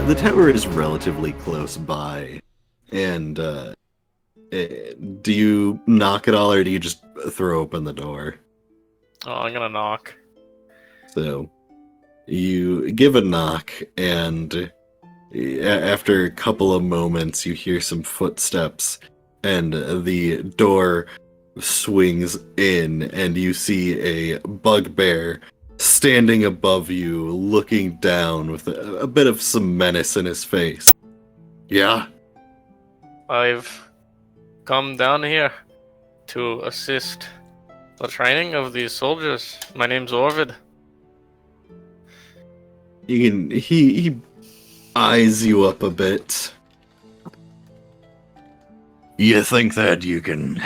the tower is relatively close by, and do you knock at all, or do you just throw open the door? Oh, I'm gonna knock. So you give a knock, and after a couple of moments, you hear some footsteps, and the door swings in, and you see a bugbear standing above you, looking down with a bit of some menace in his face. Yeah? I've come down here to assist the training of these soldiers. My name's Orvid. He eyes you up a bit. You think that you can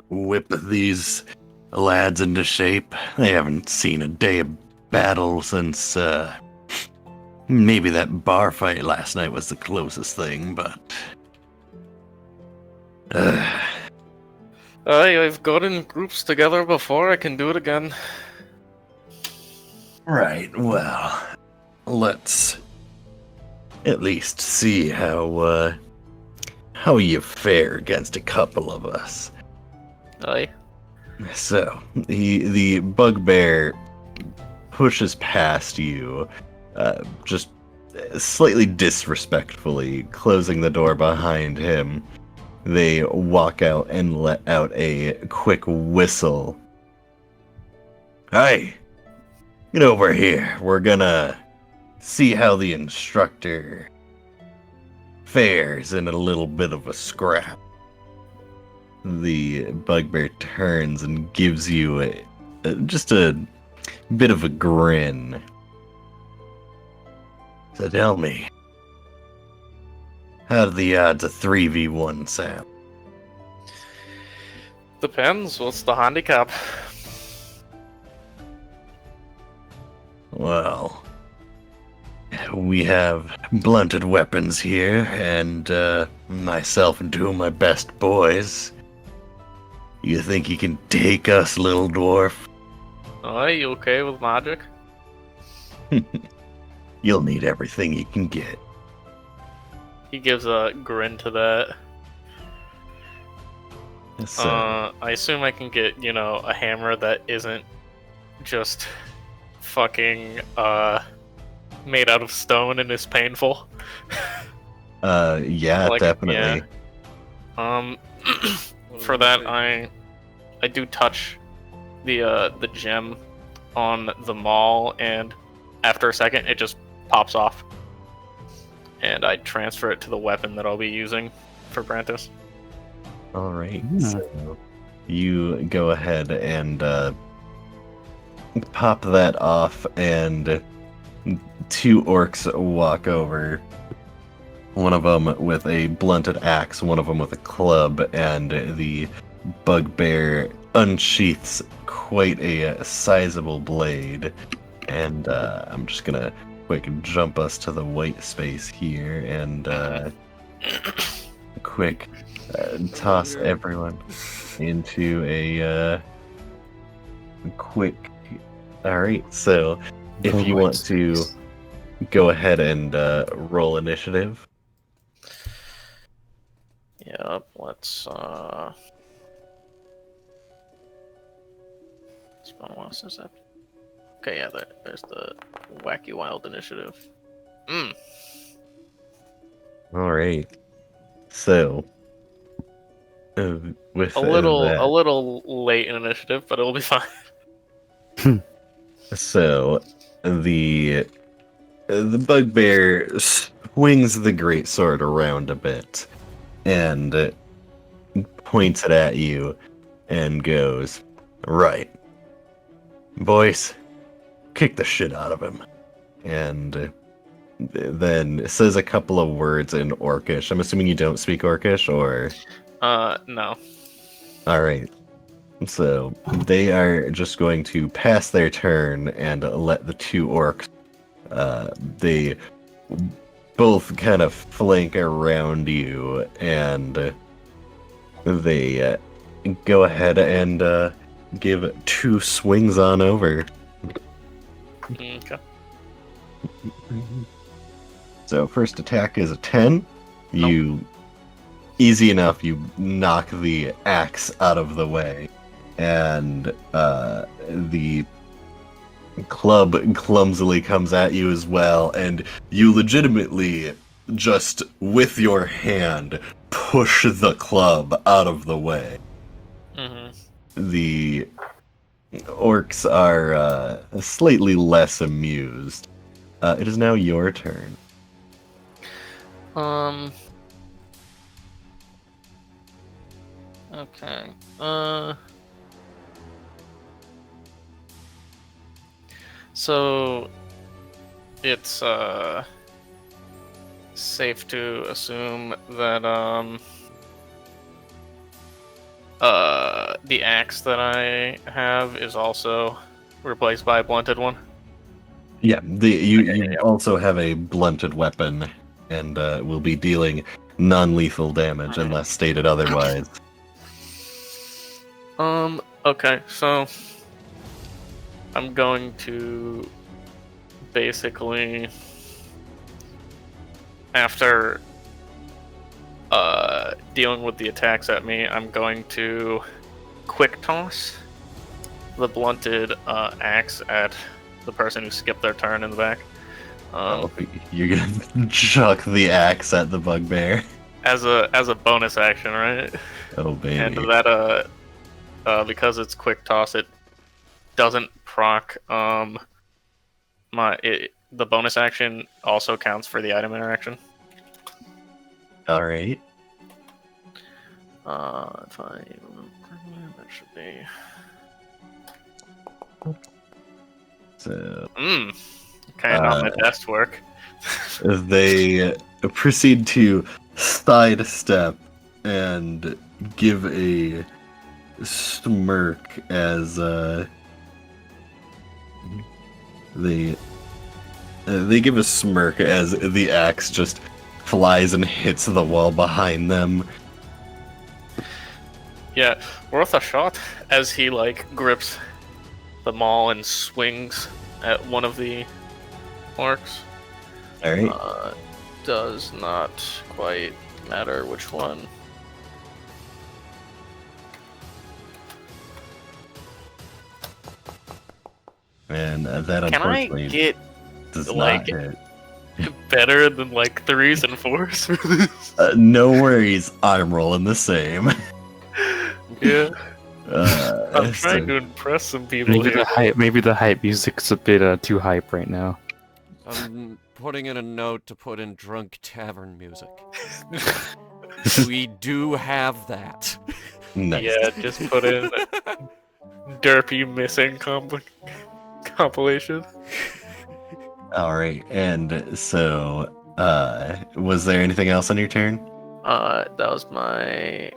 whip these lads into shape? They haven't seen a day of battle since, maybe that bar fight last night was the closest thing, but... I've gotten groups together before. I can do it again. Right, well, let's at least see how you fare against a couple of us. Aye. So, the bugbear pushes past you, just slightly disrespectfully, closing the door behind him. They walk out and let out a quick whistle. Hey, get over here. We're gonna see how the instructor fares in a little bit of a scrap. The bugbear turns and gives you just a bit of a grin. So tell me, how do the odds of 3v1 sound? Depends. What's the handicap? Well, we have blunted weapons here, and myself and two of my best boys. You think you can take us, little dwarf? Aye, you okay with magic? You'll need everything you can get. He gives a grin to that. So, I assume I can get, a hammer that isn't just fucking, made out of stone and is painful. yeah, Like, definitely. Yeah. For that, I do touch the gem on the maul, and after a second, it just pops off, and I transfer it to the weapon that I'll be using for Brantis. All right, so you go ahead and pop that off, and two orcs walk over. One of them with a blunted axe, one of them with a club, and the bugbear unsheaths quite a sizable blade. And I'm just gonna quick jump us to the white space here and quick toss everyone into a quick. All right, so if you want to go ahead and roll initiative. Yep, let's spell loss is that. Okay, yeah, there's the wacky wild initiative. All right, so with A little late in initiative, but it'll be fine. So the bugbear swings the greatsword around a bit and points it at you and goes, "Right, boys, kick the shit out of him." And then says a couple of words in Orcish. I'm assuming you don't speak Orcish, or? No. All right. So they are just going to pass their turn and let the two orcs. They both kind of flank around you, and they go ahead and give two swings on over. Okay. So first attack is a 10. You easy enough. You knock the axe out of the way, and the club clumsily comes at you as well, and you legitimately just with your hand push the club out of the way. The orcs are slightly less amused. It is now your turn. Okay. So it's safe to assume that the axe that I have is also replaced by a blunted one. Yeah, you also have a blunted weapon, and will be dealing non-lethal damage unless stated otherwise. Okay, so I'm going to basically, after dealing with the attacks at me, I'm going to quick toss the blunted axe at the person who skipped their turn in the back. You're gonna chuck the axe at the bugbear. As a bonus action, right? Oh baby! And that because it's quick toss, it doesn't proc the bonus action also counts for the item interaction. All right. If I that should be. So. Okay, not my best work. They proceed to sidestep and give a smirk as they give a smirk as the axe just flies and hits the wall behind them. Yeah, worth a shot as he grips the maul and swings at one of the orcs. All right. Does not quite matter which one. And that unfortunately does not hit. Better than 3s and 4s for this? No worries, I'm rolling the same. Yeah. I'm trying to impress some people. Maybe the hype music's a bit too hype right now. I'm putting in a note to put in drunk tavern music. We do have that. Nice. Yeah, just put in derpy missing compilation. All right, and so, was there anything else on your turn? That was my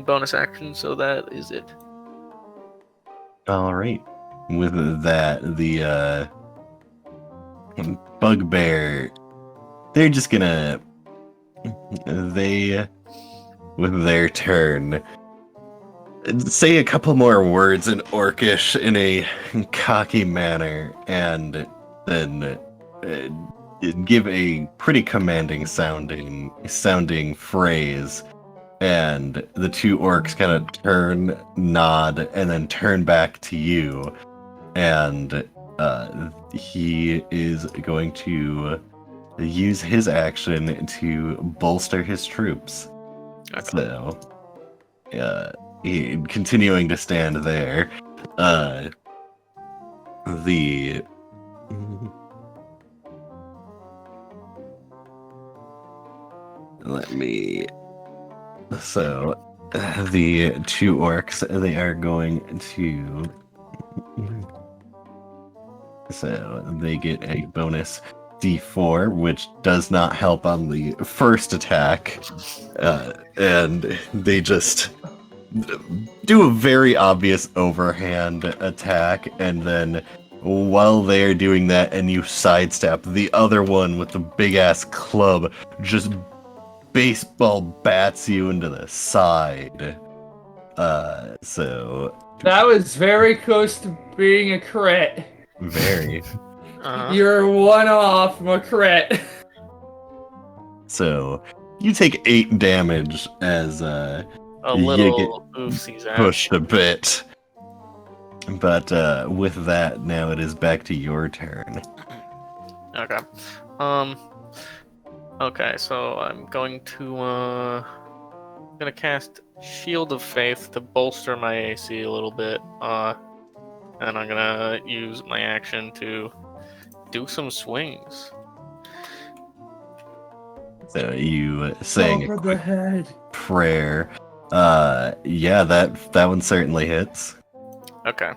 bonus action, so that is it. All right. With that, the bugbear, they're just gonna, with their turn, say a couple more words in Orcish in a cocky manner, and then give a pretty commanding sounding phrase. And the two orcs kind of turn, nod, and then turn back to you. And he is going to use his action to bolster his troops. Okay. So, continuing to stand there. So, the two orcs, they are going to... So, they get a bonus D4, which does not help on the first attack. And they just do a very obvious overhand attack, and then while they're doing that and you sidestep, the other one with the big-ass club just baseball bats you into the side. So that was very close to being a crit. Very. You're one off from a crit. So you take 8 damage as A you little oopsies out. pushed a bit. But with that, now it is back to your turn. Okay. Okay, so I'm going to cast Shield of Faith to bolster my AC a little bit. And I'm gonna use my action to do some swings. So you saying Over a the quick head. prayer. Yeah, that one certainly hits. Okay.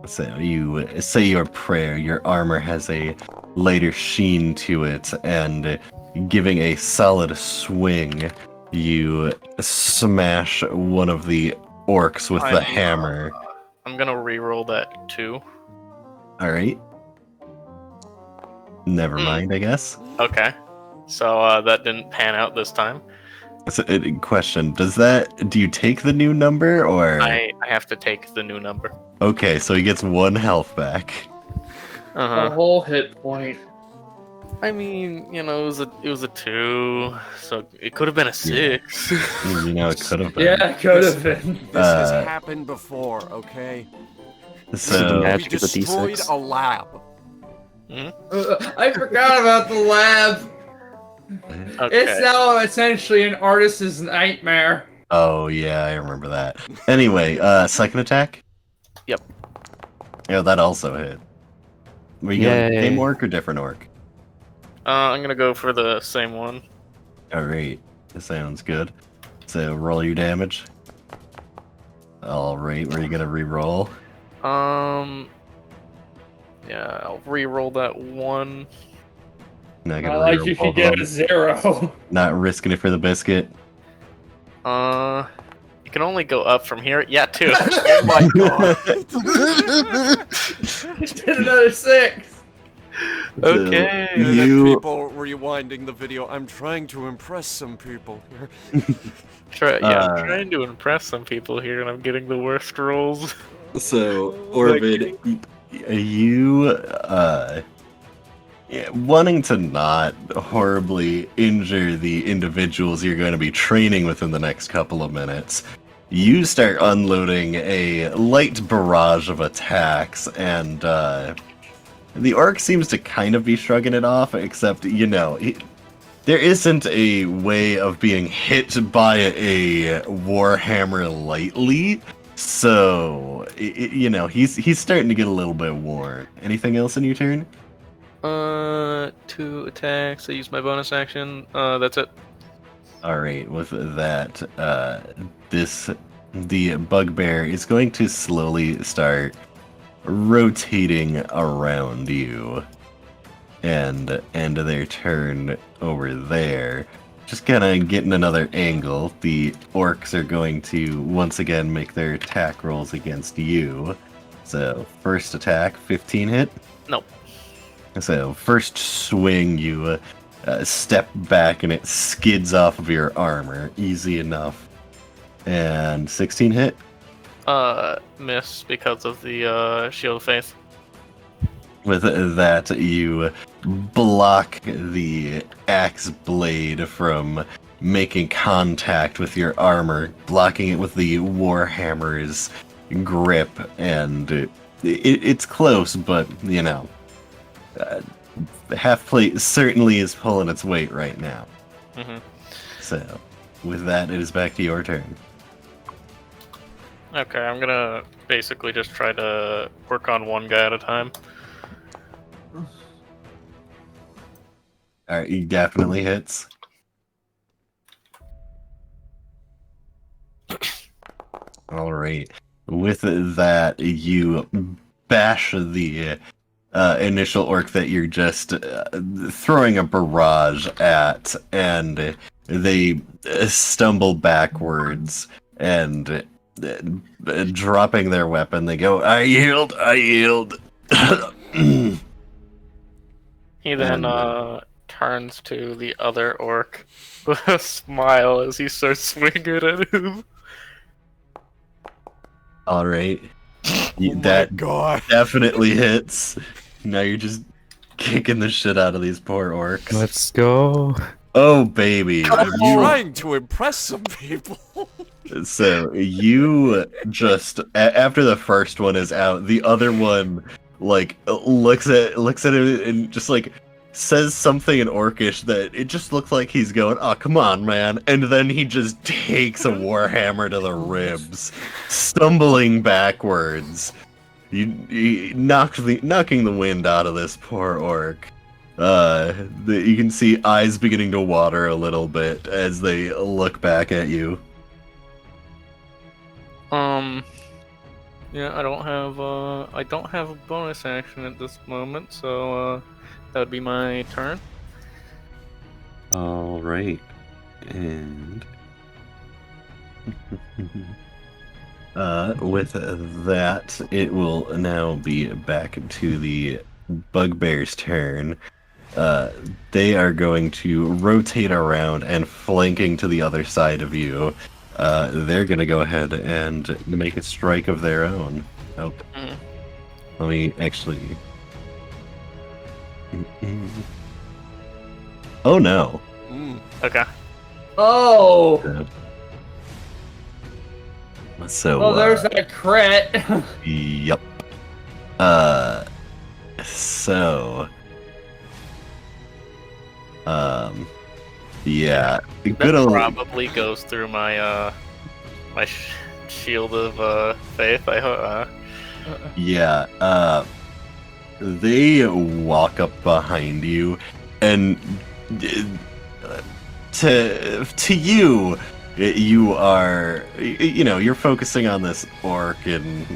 So you say your prayer, your armor has a lighter sheen to it, and giving a solid swing, you smash one of the orcs with the hammer. I'm gonna reroll that too. Alright. Never mind, I guess. Okay. So that didn't pan out this time. So, question, do you take the new number, or? I have to take the new number. Okay, so he gets 1 health back. A Uh-huh. whole hit point. I mean, it was a 2, so it could have been a 6. You know, it could have been. Yeah, it could have been. This has happened before, okay? So, Yeah. We Magic with a destroyed D6. a lab. I forgot about the lab. Okay. It's now essentially an artist's nightmare. oh yeah, I remember that. Anyway, second attack? Yep. Yeah, that also hit. Were you going Yay. same orc or different orc? I'm gonna go for the same one. Alright, that sounds good. So roll your damage. Alright, were you gonna re-roll? Yeah, I'll re-roll that 1. Not I gonna like re-roll if you both of get them. a 0. Not risking it for the biscuit. You can only go up from here. Yeah, 2. Oh my god. Just did another 6. Okay. So, And you people rewinding the video. I'm trying to impress some people here. I'm trying to impress some people here, and I'm getting the worst rolls. So, Orvid, you, wanting to not horribly injure the individuals you're going to be training within the next couple of minutes, you start unloading a light barrage of attacks, and the orc seems to kind of be shrugging it off, except, there isn't a way of being hit by a warhammer lightly. So, he's starting to get a little bit worn. Anything else in your turn? 2 attacks. I use my bonus action. That's it. Alright, with that, the bugbear is going to slowly start rotating around you and end their turn over there. Just kind of getting another angle. The orcs are going to once again make their attack rolls against you. So, first attack, 15 hit. Nope. So, first swing, you step back and it skids off of your armor. Easy enough. And 16 hit. Miss because of the Shield of Faith. With that, you block the axe blade from making contact with your armor, blocking it with the warhammer's grip, and it's close, but, half plate certainly is pulling its weight right now. Mm-hmm. So, with that, it is back to your turn. Okay, I'm gonna basically just try to work on one guy at a time. Alright, he definitely hits. Alright. With that, you bash the initial orc that you're just throwing a barrage at, and they stumble backwards, and dropping their weapon, they go, I yield, I yield. He then turns to the other orc with a smile as he starts swinging at him. Alright. Oh my That god. definitely hits. Now you're just kicking the shit out of these poor orcs. Let's go. Oh, baby. I'm You- trying to impress some people. So you just after the first one is out, the other one like looks at it and just like says something in Orcish that it just looks like he's going, "Oh, come on, man!" And then he just takes a warhammer to the ribs, stumbling backwards. You knocking the wind out of this poor orc. You can see eyes beginning to water a little bit as they look back at you. Yeah, I don't have a bonus action at this moment, so that would be my turn. All right, and with that, it will now be back to the bugbear's turn. They are going to rotate around and flanking to the other side of you. They're gonna go ahead and make a strike of their own. Oh, let me actually. Oh no. Okay. Oh! So. Well, there's that crit. Yep. So. Yeah. Good That old. probably goes through my my shield of faith. I hope. Yeah. They walk up behind you, and to you, you are, you're focusing on this orc and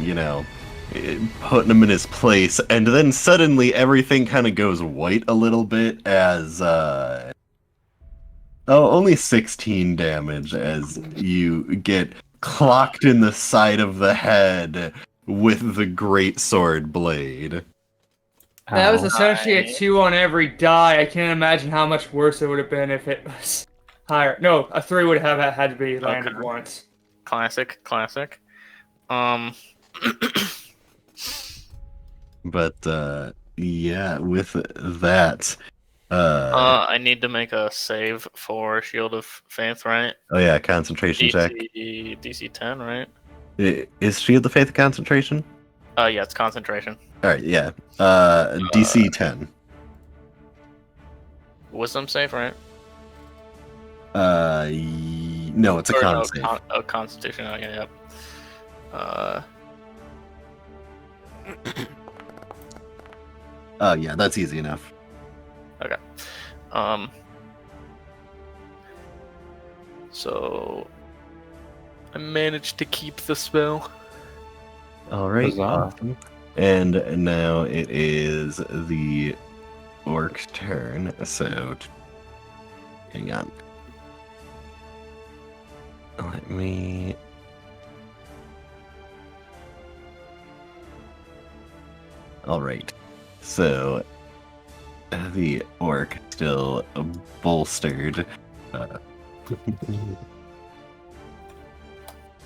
putting him in his place, and then suddenly everything kind of goes white a little bit as only 16 damage as you get clocked in the side of the head with the great sword blade. That was Ow. essentially a 2 on every die. I can't imagine how much worse it would have been if it was higher. No, a 3 would have had to be landed Okay. once. Classic. But yeah, with that, I need to make a save for Shield of Faith, right? oh yeah, concentration check. DC 10, right? Is Shield of Faith a concentration? Yeah, it's concentration. All right, yeah. DC 10. Wisdom save, right? No, it's a Or con no, save. Constitution. Okay, yep. Yeah, that's easy enough. Okay. So I managed to keep the spell. All right. Huzzah. Awesome. And now it is the orc's turn. So, hang on. Let me. All right. So, the orc still bolstered.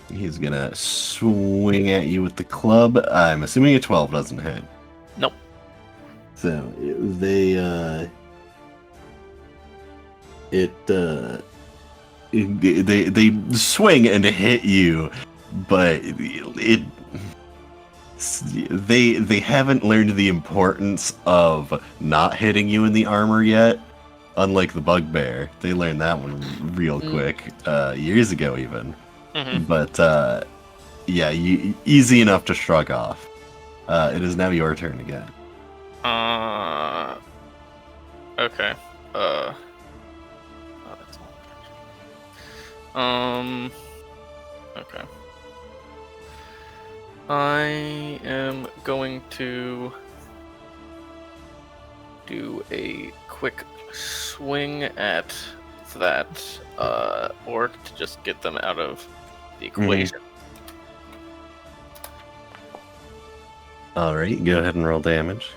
He's gonna swing at you with the club. I'm assuming a 12 doesn't hit. Nope. So they swing and hit you, but they haven't learned the importance of not hitting you in the armor yet. Unlike the bugbear, they learned that one real quick years ago even. Mm-hmm. But yeah, easy enough to shrug off. It is now your turn again. Okay. Oh, that's all. Okay. I am going to do a quick swing at that orc to just get them out of the equation. All right, go ahead and roll damage.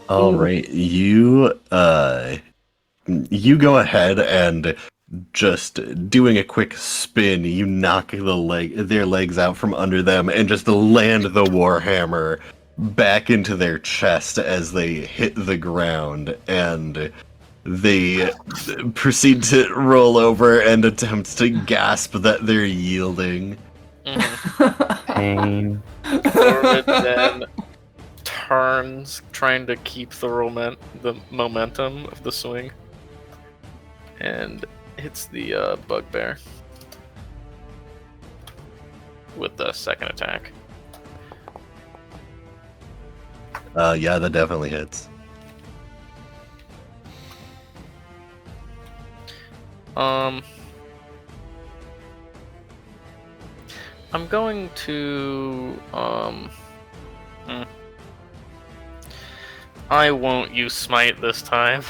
All right, you go ahead and just doing a quick spin, you knock their legs out from under them and just land the warhammer back into their chest as they hit the ground, and they proceed to roll over and attempt to gasp that they're yielding. Pain. Corbett then turns, trying to keep the momentum of the swing, and hits the bugbear with the second attack. Yeah, that definitely hits. I'm going to I won't use smite this time.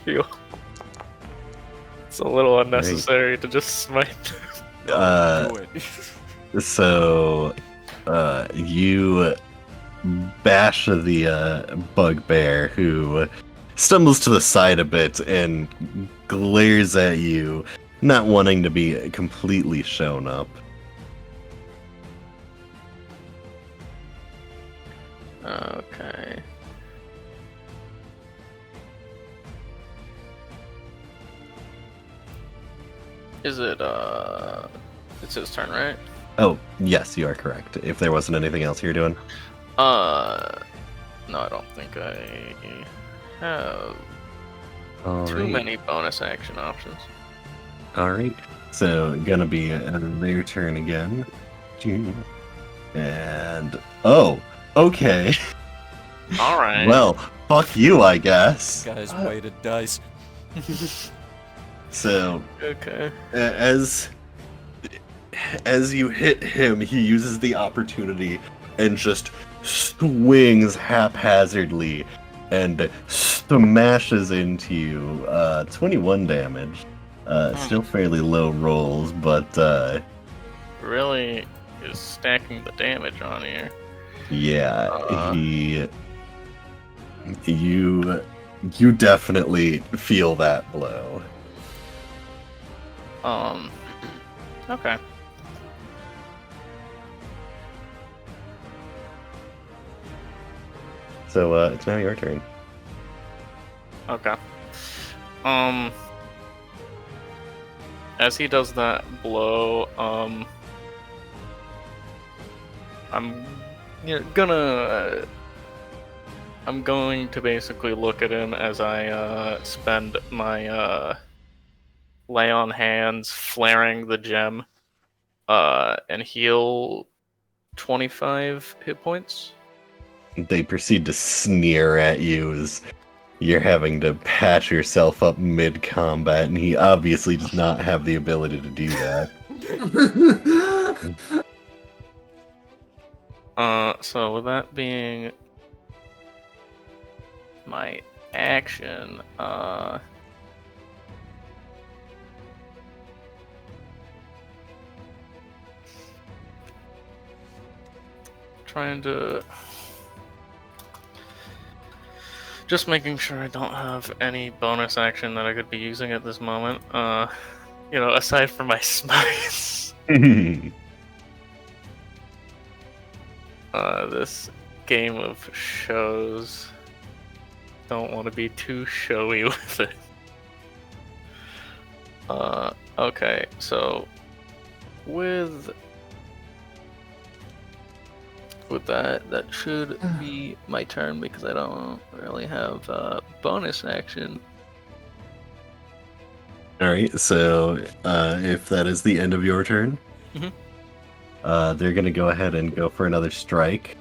Feel it's a little unnecessary to just smite. Do it. So, you bash the bugbear, who stumbles to the side a bit and glares at you, not wanting to be completely shown up. Okay. Is it it's his turn, right? Oh, yes, you are correct. If there wasn't anything else you're doing. No, I don't think I have too Alright. many bonus action options. Alright. So, gonna be their turn again. And, oh, okay. Alright. Well, fuck you, I guess. Guys, weighted dice. So, Okay. as you hit him, he uses the opportunity and just swings haphazardly and smashes into you. 21 damage. Still fairly low rolls, but Really is stacking the damage on here. yeah, you definitely feel that blow. Okay. So it's now your turn. Okay. As he does that blow, I'm going to basically look at him as I spend my lay on hands, flaring the gem, and heal 25 hit points. They proceed to sneer at you as you're having to patch yourself up mid-combat, and he obviously does not have the ability to do that. So with that being my action, trying to just making sure I don't have any bonus action that I could be using at this moment. Aside from my smites. This game of shows, don't want to be too showy with it. Okay, so with that should be my turn because I don't really have bonus action. Alright, so if that is the end of your turn, Mhm. They're gonna go ahead and go for another strike.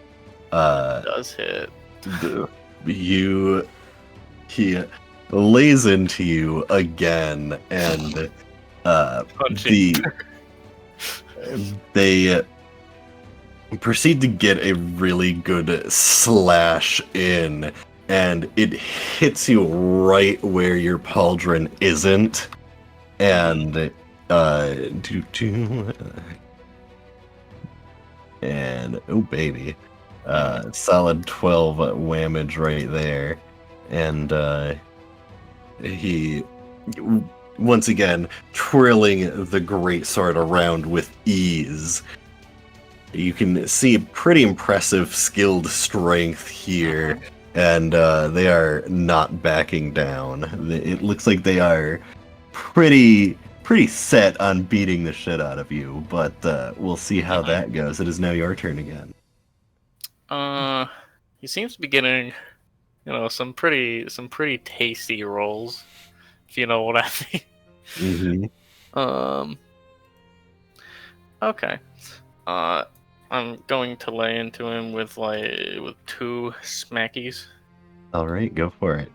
Does hit. He lays into you again, and Punching. they proceed to get a really good slash in, and it hits you right where your pauldron isn't, and and oh baby, solid 12 whammage right there, and he once again, twirling the greatsword around with ease. You can see pretty impressive skilled strength here, and they are not backing down. It looks like they are pretty set on beating the shit out of you, but we'll see how that goes. It is now your turn again. He seems to be getting, some pretty tasty rolls, if you know what I mean. Mm-hmm. Okay. I'm going to lay into him with 2 smackies. All right, go for it.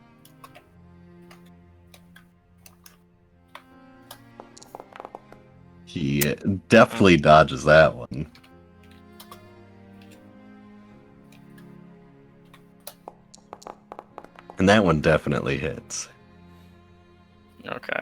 He definitely dodges that one. And that one definitely hits. Okay.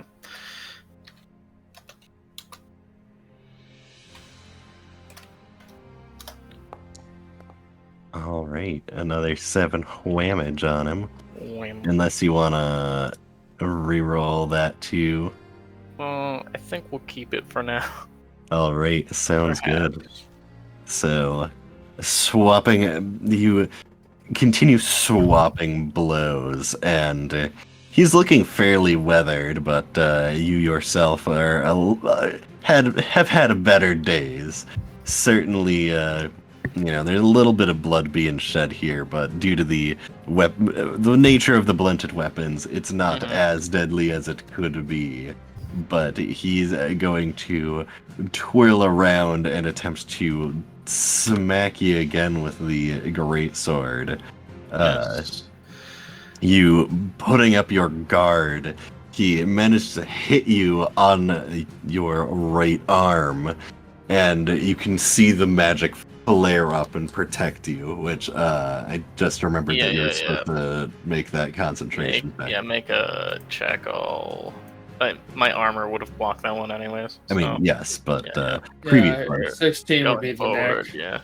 All right, another 7 whammage on him. Wham. Unless you want to re-roll that too. Well, I think we'll keep it for now. All right, sounds good. Perhaps. So, you continue swapping blows, and he's looking fairly weathered, but you yourself are have had better days. Certainly, there's a little bit of blood being shed here, but due to the nature of the blunted weapons, it's not as deadly as it could be. But he's going to twirl around and attempt to smack you again with the greatsword. Yes. You putting up your guard, he managed to hit you on your right arm, and you can see the magic flare up and protect you, which I just remembered that you were supposed to make that concentration check. Make a check. My armor would have blocked that one anyways. I mean, yes, but Yeah, previous one. 16 would be Going the forward, next. yeah.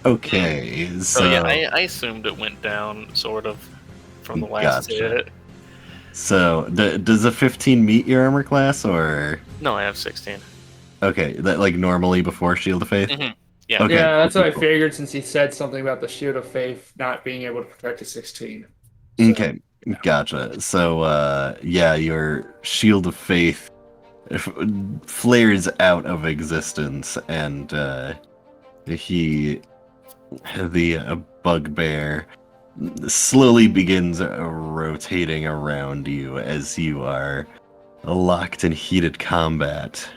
Okay, So yeah, I assumed it went down sort of from the last Gotcha. hit. So, does a 15 meet your armor class, or? No, I have 16. Okay, that like normally before Shield of Faith? Mhm. Yeah. Okay, Yeah, that's what I cool. figured since he said something about the Shield of Faith not being able to protect a 16. So, Okay, gotcha. So, your Shield of Faith flares out of existence, and the bugbear slowly begins rotating around you as you are locked in heated combat.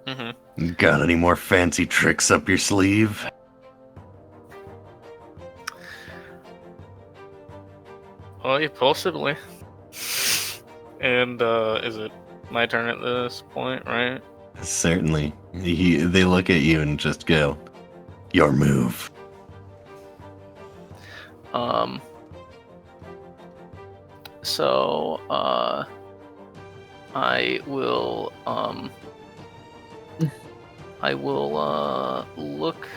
Mm-hmm. Got any more fancy tricks up your sleeve? Oh, yeah, possibly. And is it my turn at this point, right? Certainly. They look at you and just go, "Your move." So, I will look.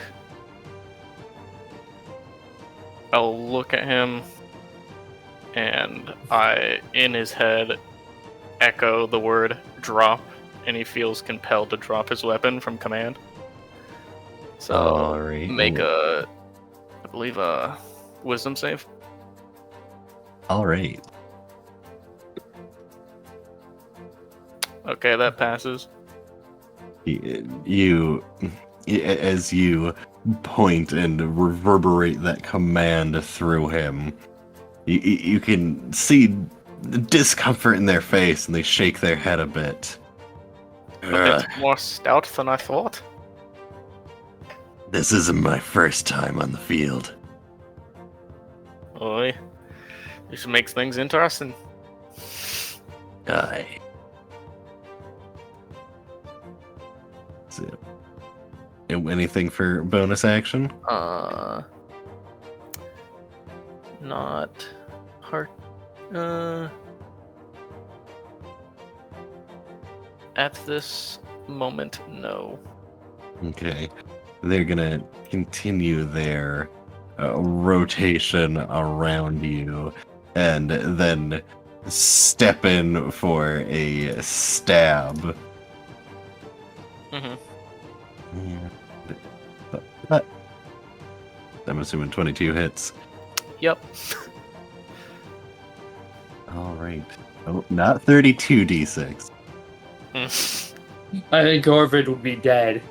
I'll look at him, and in his head, echo the word "drop," and he feels compelled to drop his weapon from command. So, All right. make I believe, a wisdom save. All right. Okay, that passes. You, as you point and reverberate that command through him, you can see the discomfort in their face, and they shake their head a bit. A bit more stout than I thought. This isn't my first time on the field. Oi, this makes things interesting. Aye. So, anything for bonus action? Not hard. At this moment, no. Okay. They're gonna continue their rotation around you, and then step in for a stab. Mm-hmm. But I'm assuming 22 hits. Yep. All right. Oh, not 32 d6. I think Orvid would be dead.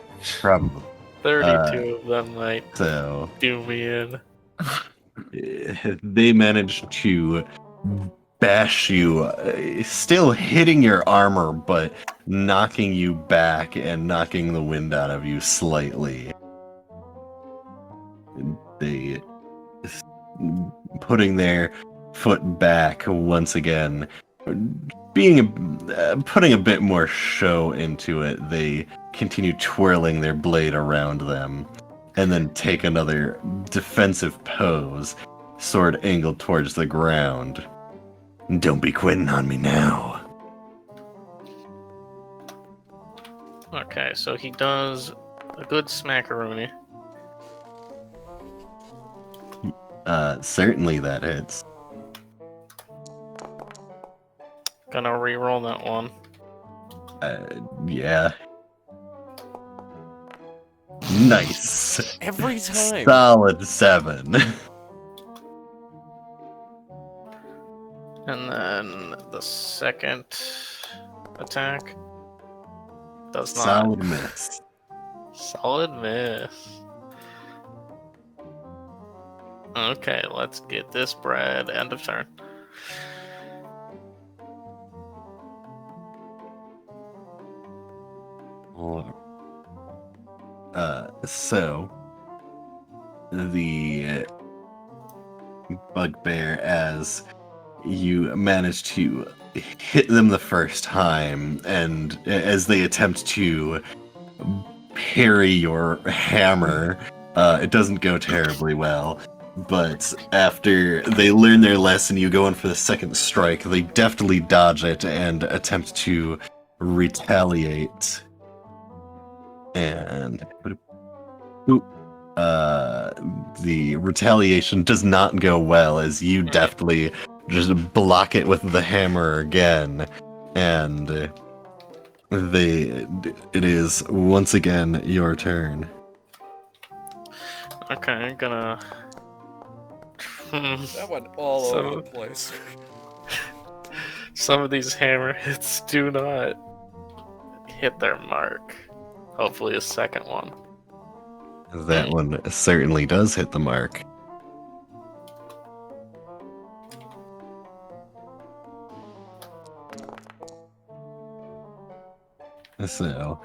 Probably. 32 of them might So do me in. they managed to bash you, still hitting your armor, but knocking you back and knocking the wind out of you slightly. They putting their foot back once again, putting a bit more show into it. They continue twirling their blade around them, and then take another defensive pose, sword angled towards the ground. Don't be quitting on me now. Okay, so he does a good smackaroonie. Certainly that hits. Gonna re-roll that one. Yeah. Nice. Every time. Solid 7. And then the second attack does not. Solid miss. Solid miss. Okay, let's get this bread. End of turn. So the bugbear, as you manage to hit them the first time, and as they attempt to parry your hammer, it doesn't go terribly well. But after they learn their lesson, you go in for the second strike. They deftly dodge it and attempt to retaliate. And the retaliation does not go well, as you deftly just block it with the hammer again, and it is once again your turn. Okay, I'm gonna. That went all So- over the place. Some of these hammer hits do not hit their mark. Hopefully, a second one. That one certainly does hit the mark. So,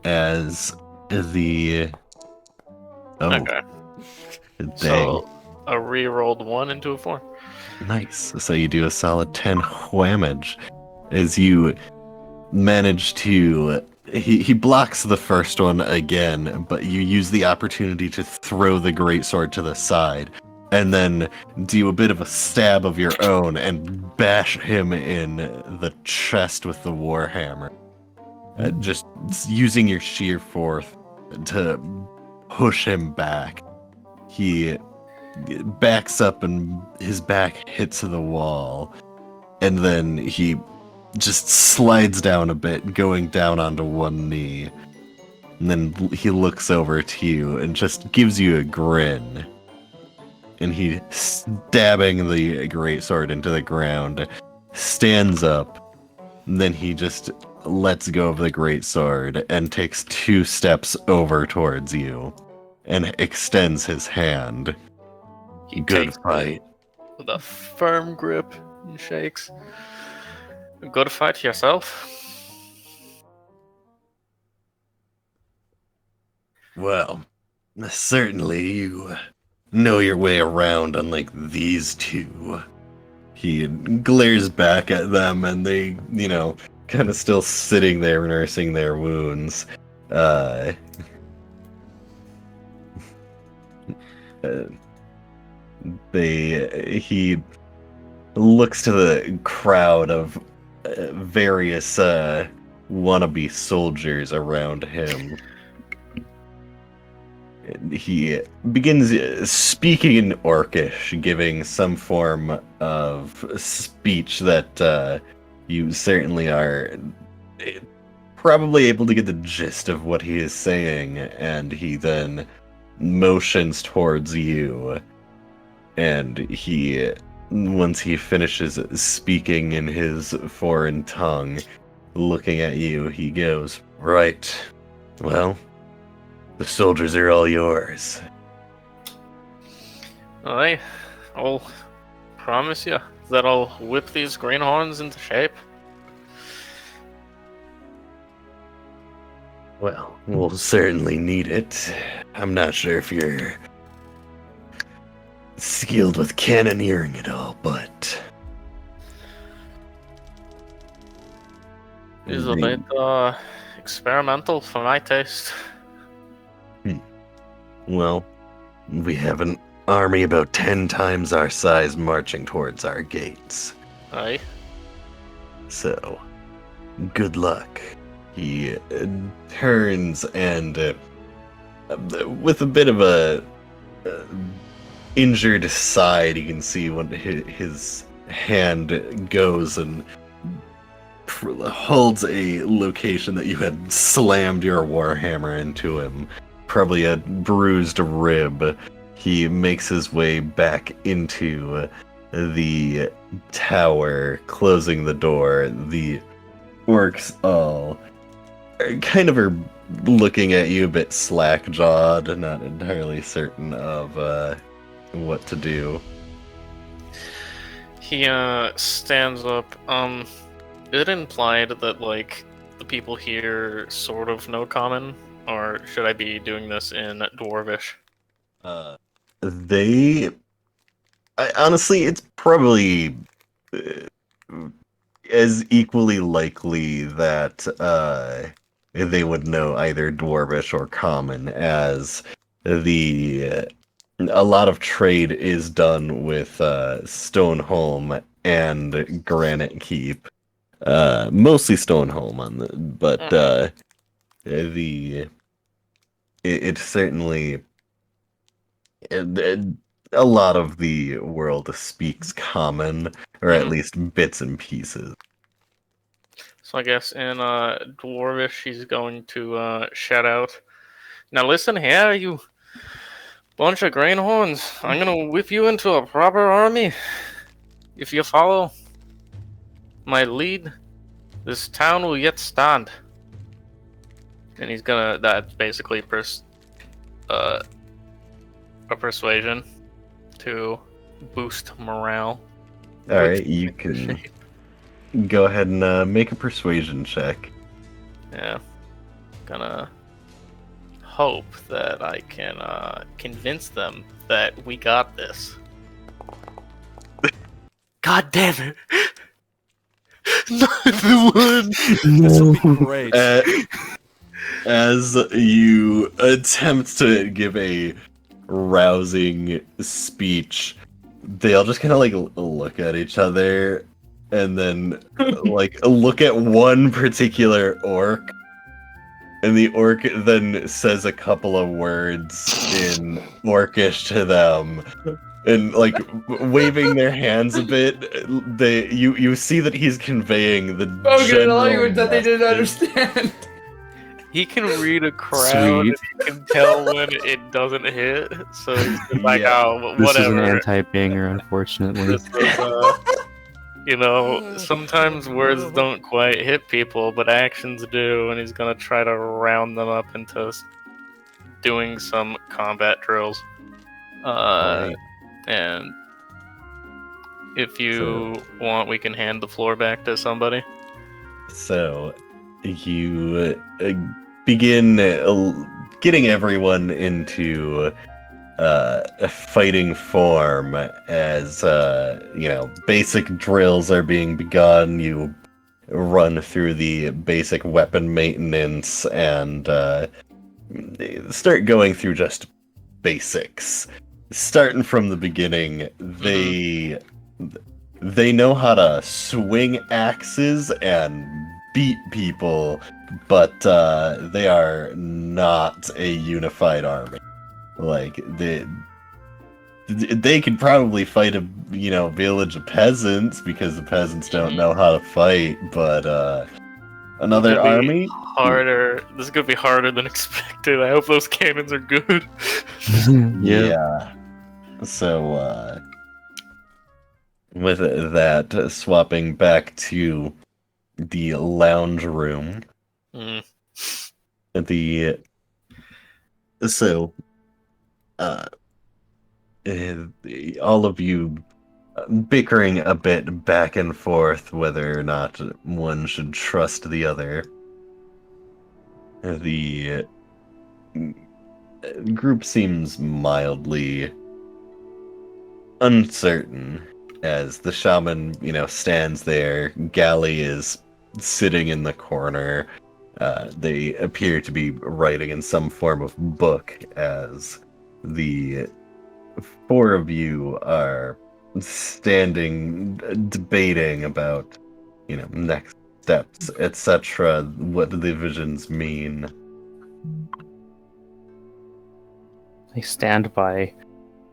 as the Okay. dang. So, a re-rolled 1 into a 4. Nice. So you do a solid 10 whammage as you manage to. He blocks the first one again, but you use the opportunity to throw the greatsword to the side, and then do a bit of a stab of your own and bash him in the chest with the warhammer. Just using your sheer force to push him back. He backs up and his back hits the wall, and then he just slides down a bit, going down onto one knee, and then he looks over to you and just gives you a grin, and he, stabbing the greatsword into the ground, stands up, and then he just lets go of the greatsword and takes 2 steps over towards you and extends his hand. He Good takes fight. with a firm grip and shakes. Good fight yourself. Well, certainly you know your way around, unlike these two. He glares back at them, and they, kind of still sitting there nursing their wounds. He looks to the crowd of various wannabe soldiers around him. he begins speaking in Orcish, giving some form of speech that you certainly are probably able to get the gist of what he is saying, and he then motions towards you, and once he finishes speaking in his foreign tongue, looking at you, he goes, "Right, well, the soldiers are all yours." I'll promise you that I'll whip these greenhorns into shape. Well, we'll certainly need it. I'm not sure if you're skilled with cannoneering at all, but It's a bit experimental for my taste. well, we have an army about 10 times our size marching towards our gates. Aye. So, good luck. He turns and, with a bit of a injured side, you can see when his hand goes and holds a location that you had slammed your warhammer into him, probably a bruised rib. He makes his way back into the tower, closing the door. The orcs all kind of are looking at you a bit slack-jawed, not entirely certain of what to do. He stands up. It implied that like the people here sort of know common, or should I be doing this in Dwarvish? Honestly, it's probably as equally likely that they would know either Dwarvish or Common, as a lot of trade is done with Stoneholm and Granite Keep. Mostly Stoneholm but it certainly a lot of the world speaks Common, or at least bits and pieces. So I guess in Dwarvish he's going to shout out, "Now listen here, you bunch of greenhorns! I'm gonna whip you into a proper army if you follow my lead. This town will yet stand." And he's gonna. That's basically a persuasion to boost morale. All right, you can go ahead and make a persuasion check. Yeah, gonna hope that I can convince them that we got this. God damn it! Not the one. This will be great. As you attempt to give a rousing speech, they all just kind of like look at each other and then like look at one particular orc, and the orc then says a couple of words in Orcish to them, and like waving their hands a bit. You see that he's conveying the general language that they didn't message. understand. He can read a crowd. Sweet. And he can tell when it doesn't hit. So he's just like, Yeah. oh, This is an whatever. anti-banger, unfortunately. This is, sometimes words don't quite hit people, but actions do, and he's gonna try to round them up into doing some combat drills. Right. And if you want, we can hand the floor back to somebody. So you begin getting everyone into a fighting form as basic drills are being begun. You run through the basic weapon maintenance and start going through just basics. Starting from the beginning, they know how to swing axes and beat people, but they are not a unified army. Like they could probably fight a village of peasants because the peasants don't know how to fight, but another It's gonna be army. harder. This is gonna be harder than expected. I hope those cannons are good. Yeah. So with that, swapping back to the lounge room. Mm. The so all of you bickering a bit back and forth whether or not one should trust the other. The group seems mildly uncertain as the shaman, stands there. Galley is sitting in the corner. They appear to be writing in some form of book as the four of you are standing debating about, next steps, etc. What do the visions mean? I stand by.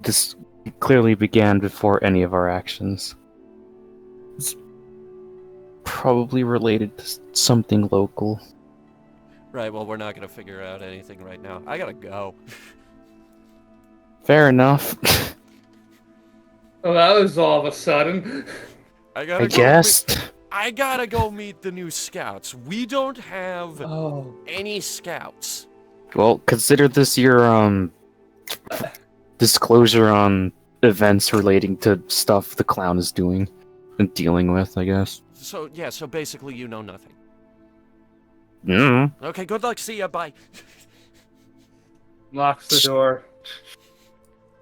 This clearly began before any of our actions. It's probably related to something local. Right, well, we're not gonna figure out anything right now. I gotta go. Fair enough. Oh, that was all of a sudden. I gotta I go guess. I gotta go meet the new scouts. We don't have Oh. any scouts. Well, consider this your disclosure on events relating to stuff the clown is doing and dealing with, I guess. So, yeah, so basically you know nothing. Okay, good luck, see ya, bye. Locks the door.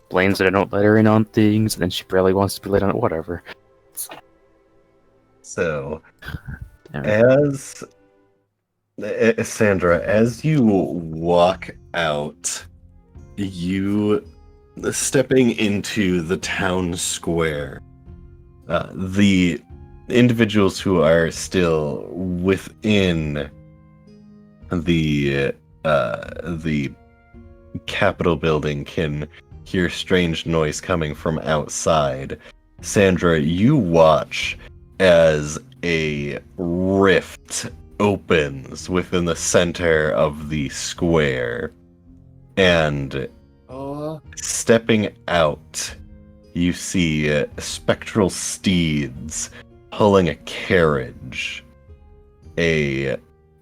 Blames that I don't let her in on things, and then she barely wants to be let on it, whatever. So, Alright. Sandra, as you walk out, you stepping into the town square, the individuals who are still within the Capitol building can hear strange noise coming from outside. Sandra, you watch as a rift opens within the center of the square, and stepping out, you see spectral steeds pulling a carriage. A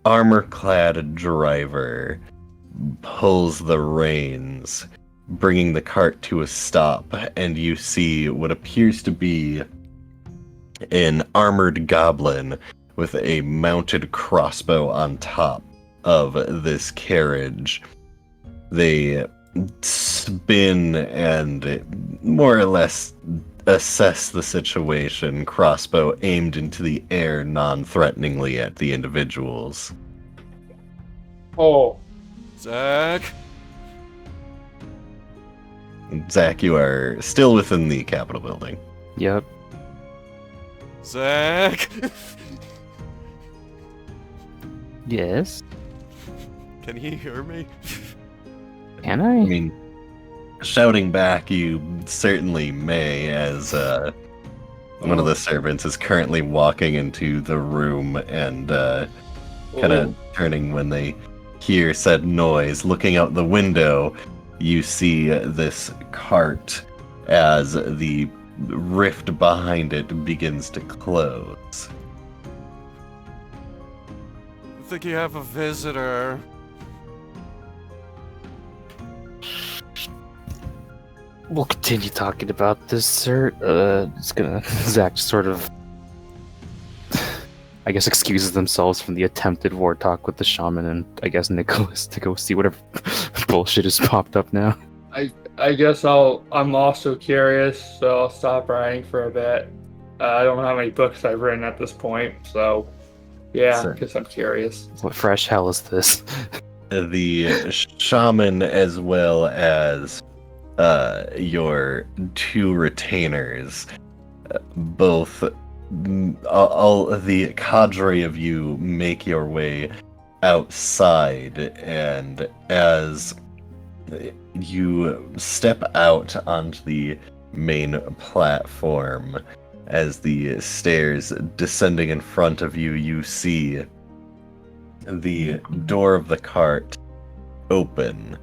armor-clad driver pulls the reins, bringing the cart to a stop, and you see what appears to be an armored goblin with a mounted crossbow on top of this carriage. They spin and more or less assess the situation, crossbow aimed into the air non-threateningly at the individuals. Oh. Zach? Zach, you are still within the Capitol building. Yep. Zach? Yes. Can he hear me? Can I I? mean, shouting back, you certainly may, as one of the servants is currently walking into the room and kind of turning when they hear said noise. Looking out the window, you see this cart as the rift behind it begins to close. I think you have a visitor. We'll continue talking about this, sir. It's gonna Zach sort of, I guess, excuses themselves from the attempted war talk with the shaman and I guess Nicholas to go see whatever bullshit has popped up now. I guess I'm also curious, so I'll stop writing for a bit. I don't know how many books I've written at this point, so yeah, Sure. because I'm curious. What fresh hell is this? The shaman, as well as your two retainers, both all the cadre of you make your way outside, and as You step out onto the main platform. As the stairs descending in front of you, you see the door of the cart open.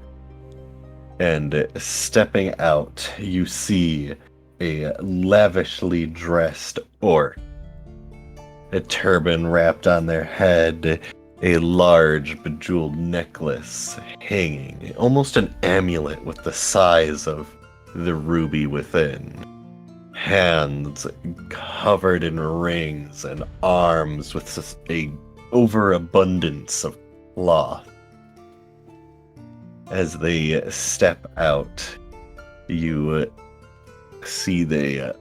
And stepping out, you see a lavishly dressed orc. A turban wrapped on their head, a large bejeweled necklace hanging, almost an amulet with the size of the ruby within. Hands covered in rings and arms with a overabundance of cloth. As they step out, you see they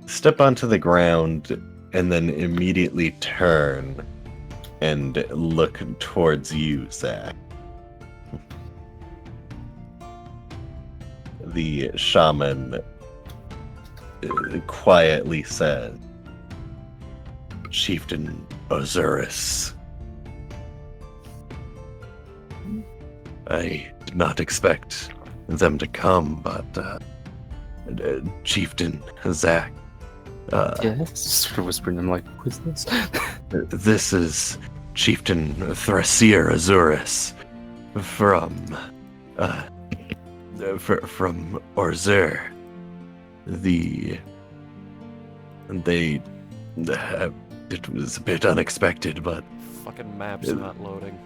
step onto the ground and then immediately turn and look towards you, Zach. The shaman quietly says, Chieftain Osiris, I did not expect them to come, but Chieftain Zach. Yes, whispering. I'm like, who is this? This is Chieftain Thrasir Azuris from Orzur. It was a bit unexpected, but Fucking map's not loading.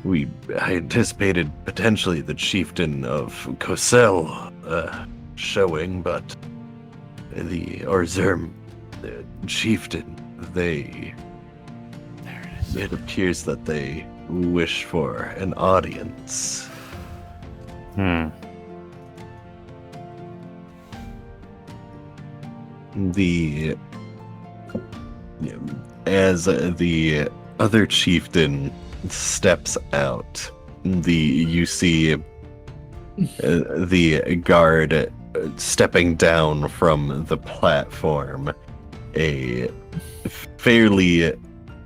I anticipated potentially the chieftain of Kosel showing, but the Orzur chieftain, it appears that they wish for an audience. As the other chieftain steps out, you see the guard stepping down from the platform, a fairly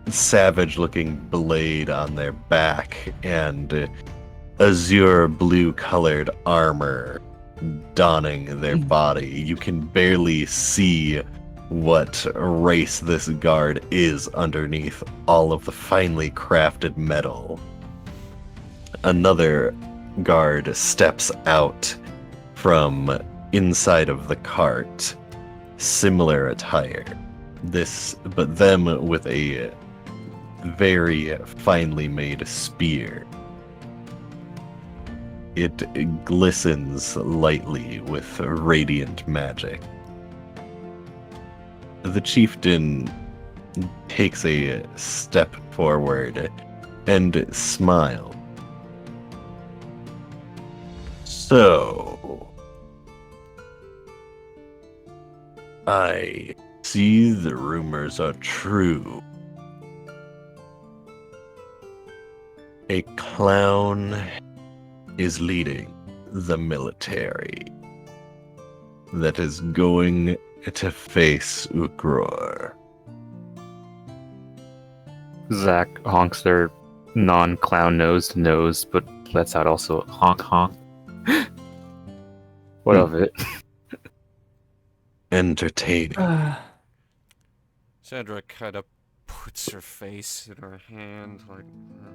savage-looking blade on their back and azure blue-colored armor donning their body. You can barely see what race this guard is underneath all of the finely crafted metal. Another guard steps out from inside of the cart, similar attire. But them with a very finely made spear. It glistens lightly with radiant magic. The chieftain takes a step forward and smiles. So, I see the rumors are true. A clown is leading the military that is going to face Ugror. Zach honks their non-clown nose to nose, but lets out also a honk honk. What of it? Entertaining. Sandra kind of puts her face in her hand, like, oh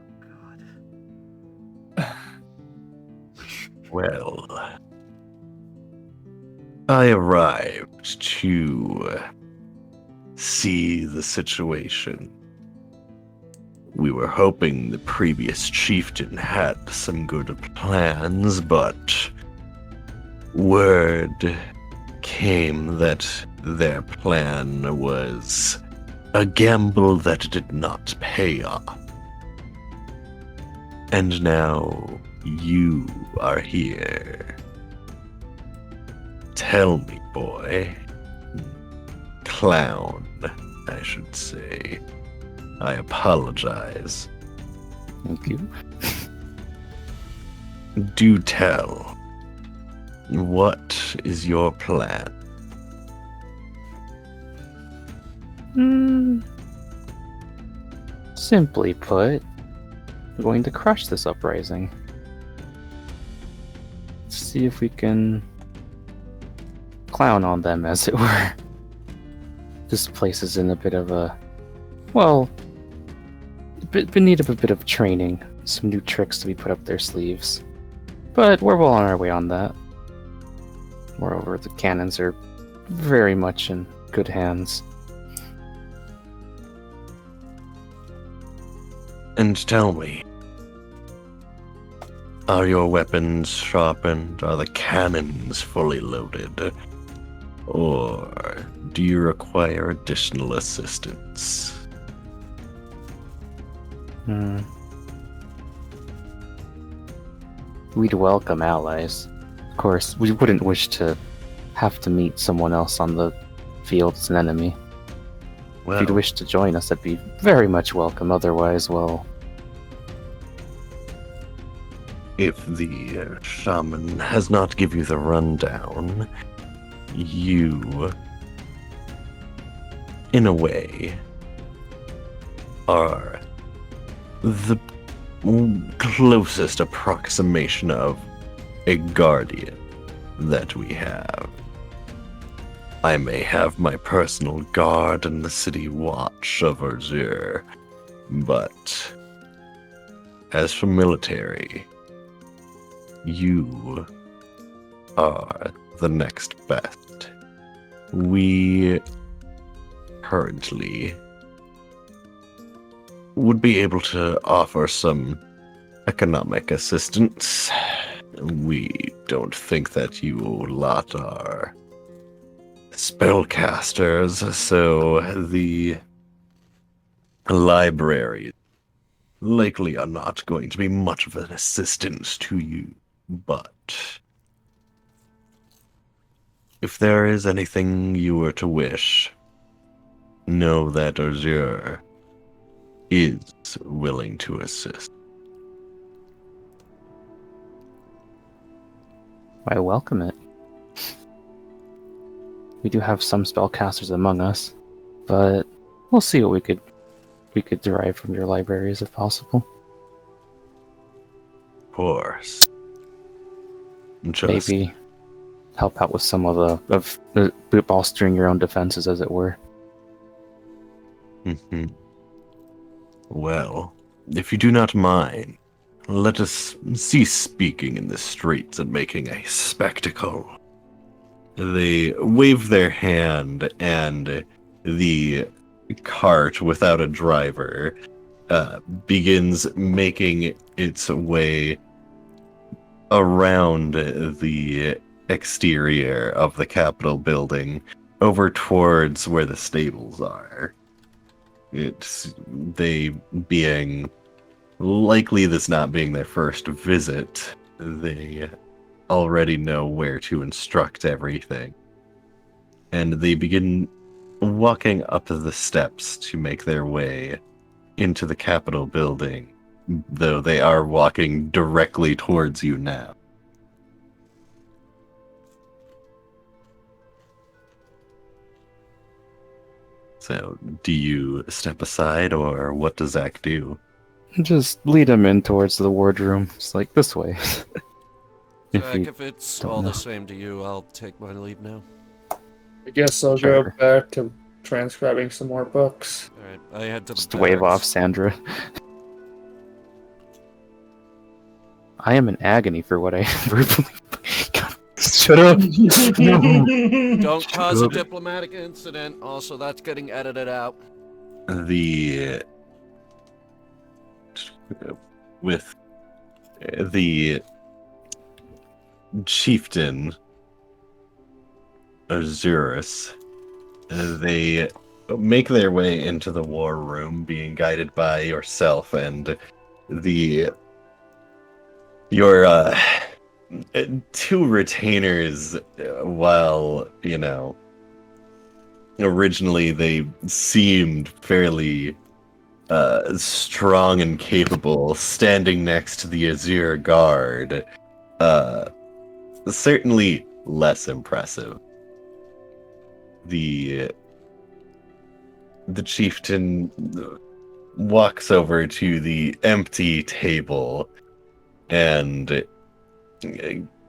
god. Well, I arrived to see the situation. We were hoping the previous chieftain had some good plans, but word came that their plan was a gamble that did not pay off. And now you are here. Tell me, boy. Clown, I should say. I apologize. Thank you. Do tell. What is your plan? Simply put, we're going to crush this uprising. Let's see if we can clown on them, as it were. This place is in a bit of a, well, in need of a bit of training. Some new tricks to be put up their sleeves. But we're well on our way on that. Moreover, the cannons are very much in good hands. And tell me, are your weapons sharpened? Are the cannons fully loaded? Or do you require additional assistance? We'd welcome allies. Of course, we wouldn't wish to have to meet someone else on the field as an enemy. Well, If you'd wish to join us, that'd be very much welcome. Otherwise, well, if the shaman has not give you the rundown, you, in a way, are the closest approximation of a guardian that we have. I may have my personal guard and the city watch of Azure, but as for military, you are the next best. We currently would be able to offer some economic assistance. We don't think that you lot are spellcasters, so the library likely are not going to be much of an assistance to you, but if there is anything you were to wish, know that Azure is willing to assist. I welcome it. We do have some spellcasters among us, but we'll see what we could derive from your libraries if possible. Of course. Just Maybe help out with some of the bolstering your own defenses, as it were. Mhm. Well, if you do not mind, let us cease speaking in the streets and making a spectacle. They wave their hand, and the cart without a driver begins making its way around the exterior of the Capitol building over towards where the stables are. It's they being likely this not being their first visit, they already know where to instruct everything. And they begin walking up the steps to make their way into the Capitol building, though they are walking directly towards you now. So, do you step aside, or what does Zach do? Just lead him in towards the wardroom. It's like this way. Zach, you if it's don't all know. the same to you, I'll take my leave now. I guess I'll Sure. go back to transcribing some more books. Alright, I head to the Just wave off barracks. Sandra. I am in agony for what I verbally. God, shut up! Don't cause a Good. diplomatic incident. Also, that's getting edited out. The with the chieftain Azurus, they make their way into the war room, being guided by yourself and your two retainers. While originally they seemed fairly strong and capable, standing next to the Azure Guard, certainly less impressive. The chieftain walks over to the empty table and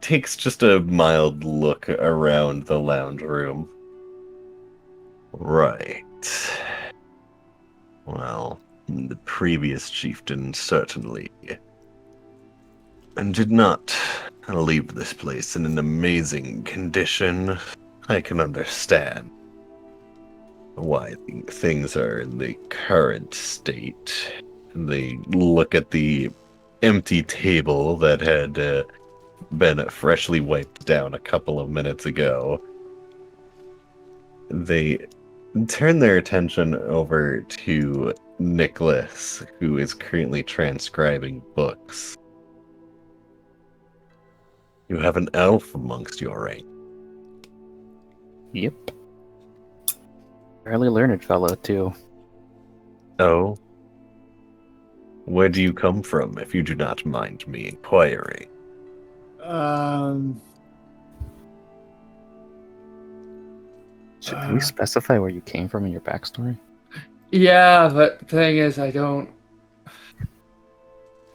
takes just a mild look around the lounge room. Right. Well, the previous chieftain certainly did not leave this place in an amazing condition. I can understand why things are in the current state. They look at the empty table that had been freshly wiped down a couple of minutes ago. They turn their attention over to Nicholas, who is currently transcribing books. You have an elf amongst your rank. Yep. Fairly learned fellow, too. Oh? Where do you come from, if you do not mind me inquiring? Should we specify where you came from in your backstory? Yeah, but the thing is, I don't.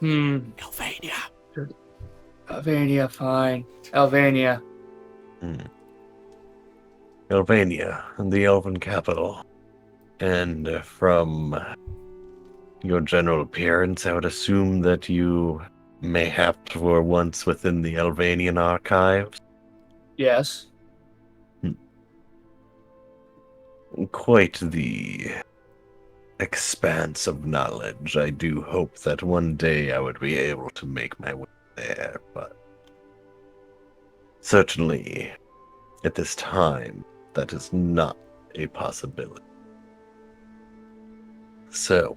Albania. Albania, fine. Albania. Albania, the elven capital. And from your general appearance, I would assume that you mayhaps were once within the Albanian archives. Yes. Quite the expanse of knowledge. I do hope that one day I would be able to make my way there, but certainly at this time, that is not a possibility. So,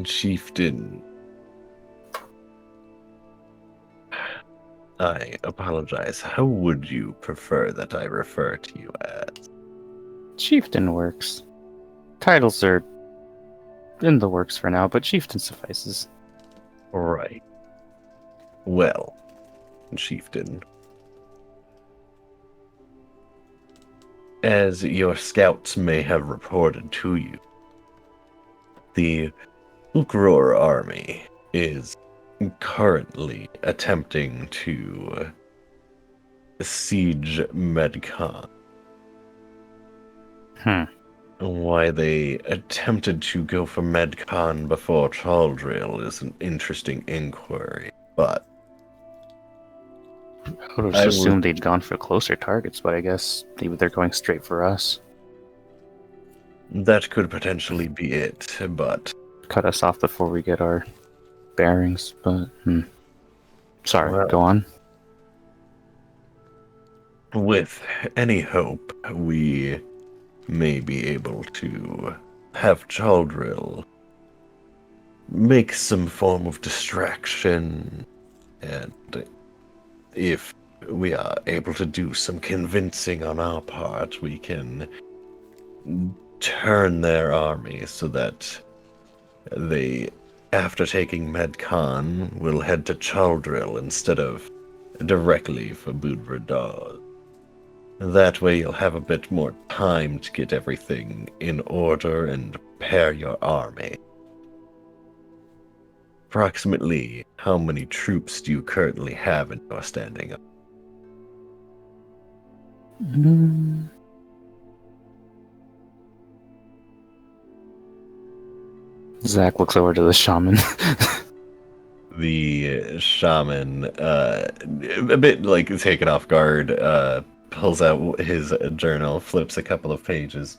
Chieftain, I apologize. How would you prefer that I refer to you as? Chieftain works. Titles are in the works for now, but Chieftain suffices. Right. Well, Chieftain, as your scouts may have reported to you, the Ukror army is currently attempting to siege Medcon. Why they attempted to go for Medcon before Chaldrill is an interesting inquiry, but I would I have assumed they'd gone for closer targets, but I guess maybe they're going straight for us. that could potentially be it, but Cut us off before we get our bearings, but sorry, Well- go on. with any hope, we may be able to have Chaldrill make some form of distraction, and if we are able to do some convincing on our part, we can turn their army so that they, after taking Medcon, will head to Chaldrill instead of directly for Budradar. That way you'll have a bit more time to get everything in order and prepare your army. Approximately how many troops do you currently have in your standing up? Zach looks over to the shaman. The shaman, a bit like taken off guard, pulls out his journal, flips a couple of pages.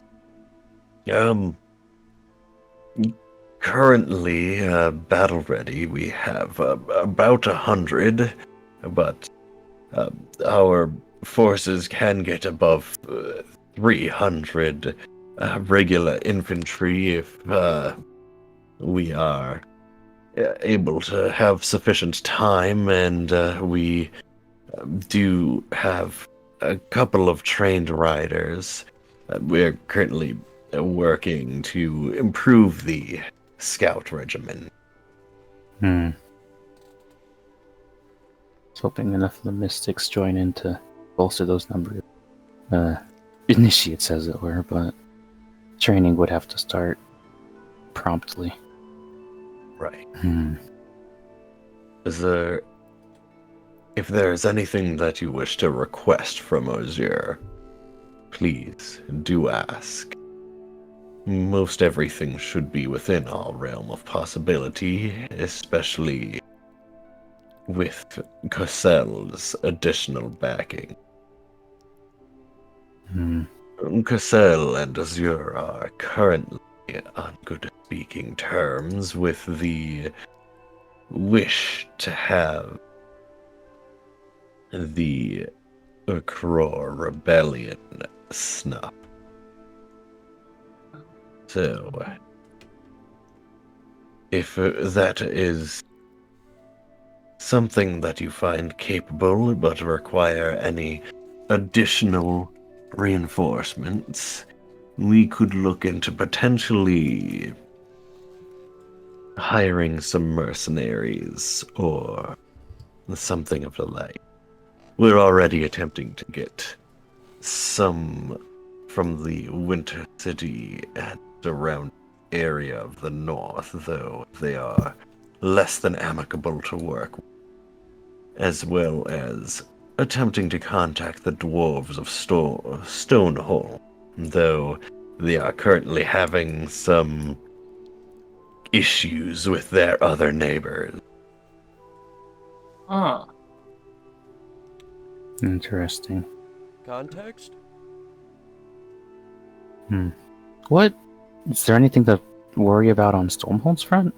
Currently, battle ready, we have about 100, but our forces can get above 300 regular infantry if we are able to have sufficient time, and we do have a couple of trained riders. We're currently working to improve the scout regimen. Was hoping enough of the mystics join in to bolster those numbers. Initiates, as it were, but Training would have to start promptly. Right. Hmm. Is there... If there's anything that you wish to request from Osier, please do ask. Most everything should be within our realm of possibility, especially with Cossel's additional backing. Hmm. Cassell and Azure are currently on good speaking terms with the wish to have the Ukror rebellion snuffed. So, if that is something that you find capable but require any additional reinforcements, we could look into potentially hiring some mercenaries or something of the like. We're already attempting to get some from the Winter City and around area of the north, though they are less than amicable to work with, as well as attempting to contact the dwarves of Stoneholm, though they are currently having some issues with their other neighbors. Huh. Interesting. Context? What? Is there anything to worry about on Stormhold's front?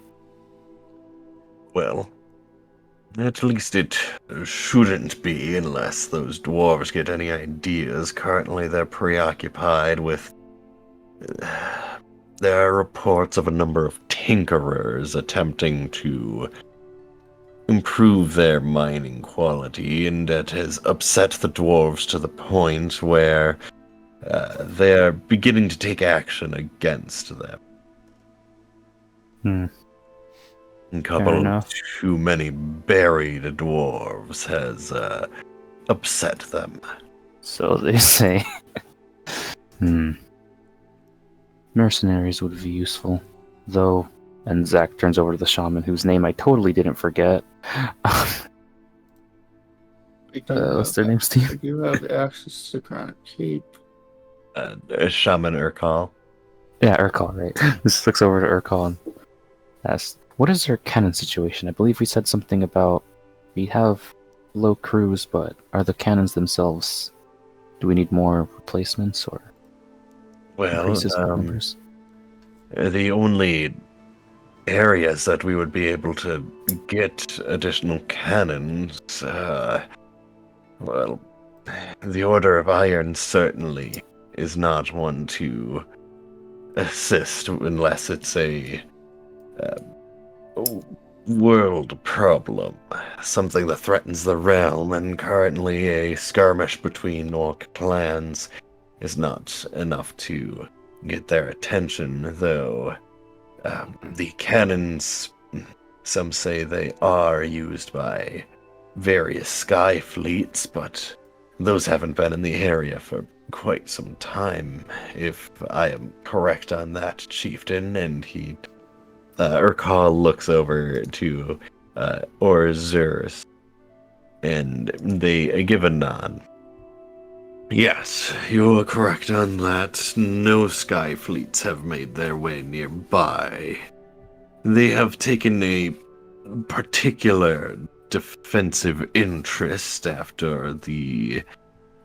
Well, at least it shouldn't be unless those dwarves get any ideas. Currently, they're preoccupied with... There are reports of a number of tinkerers attempting to improve their mining quality, and that has upset the dwarves to the point where they're beginning to take action against them. A couple of enough. too many buried dwarves has upset them. So they say. Mercenaries would be useful, though. And Zach turns over to the shaman, whose name I totally didn't forget. What's their name, Steve? You have access to Chronic Cape. Shaman Urkal. Yeah, Urkal, right? Just looks over to Urkal and asks, "What is their cannon situation? I believe we said something about we have low crews, but are the cannons themselves? Do we need more replacements or Well, increases in numbers?" the only areas that we would be able to get additional cannons, well, the Order of Iron certainly is not one to assist unless it's a world problem, something that threatens the realm, and currently a skirmish between orc clans is not enough to get their attention, though the cannons, some say they are used by various sky fleets, but those haven't been in the area for quite some time, if I am correct on that, chieftain. And he, Urkal looks over to Orzurus, and they give a nod. Yes, you are correct on that. No sky fleets have made their way nearby. They have taken a particular defensive interest after the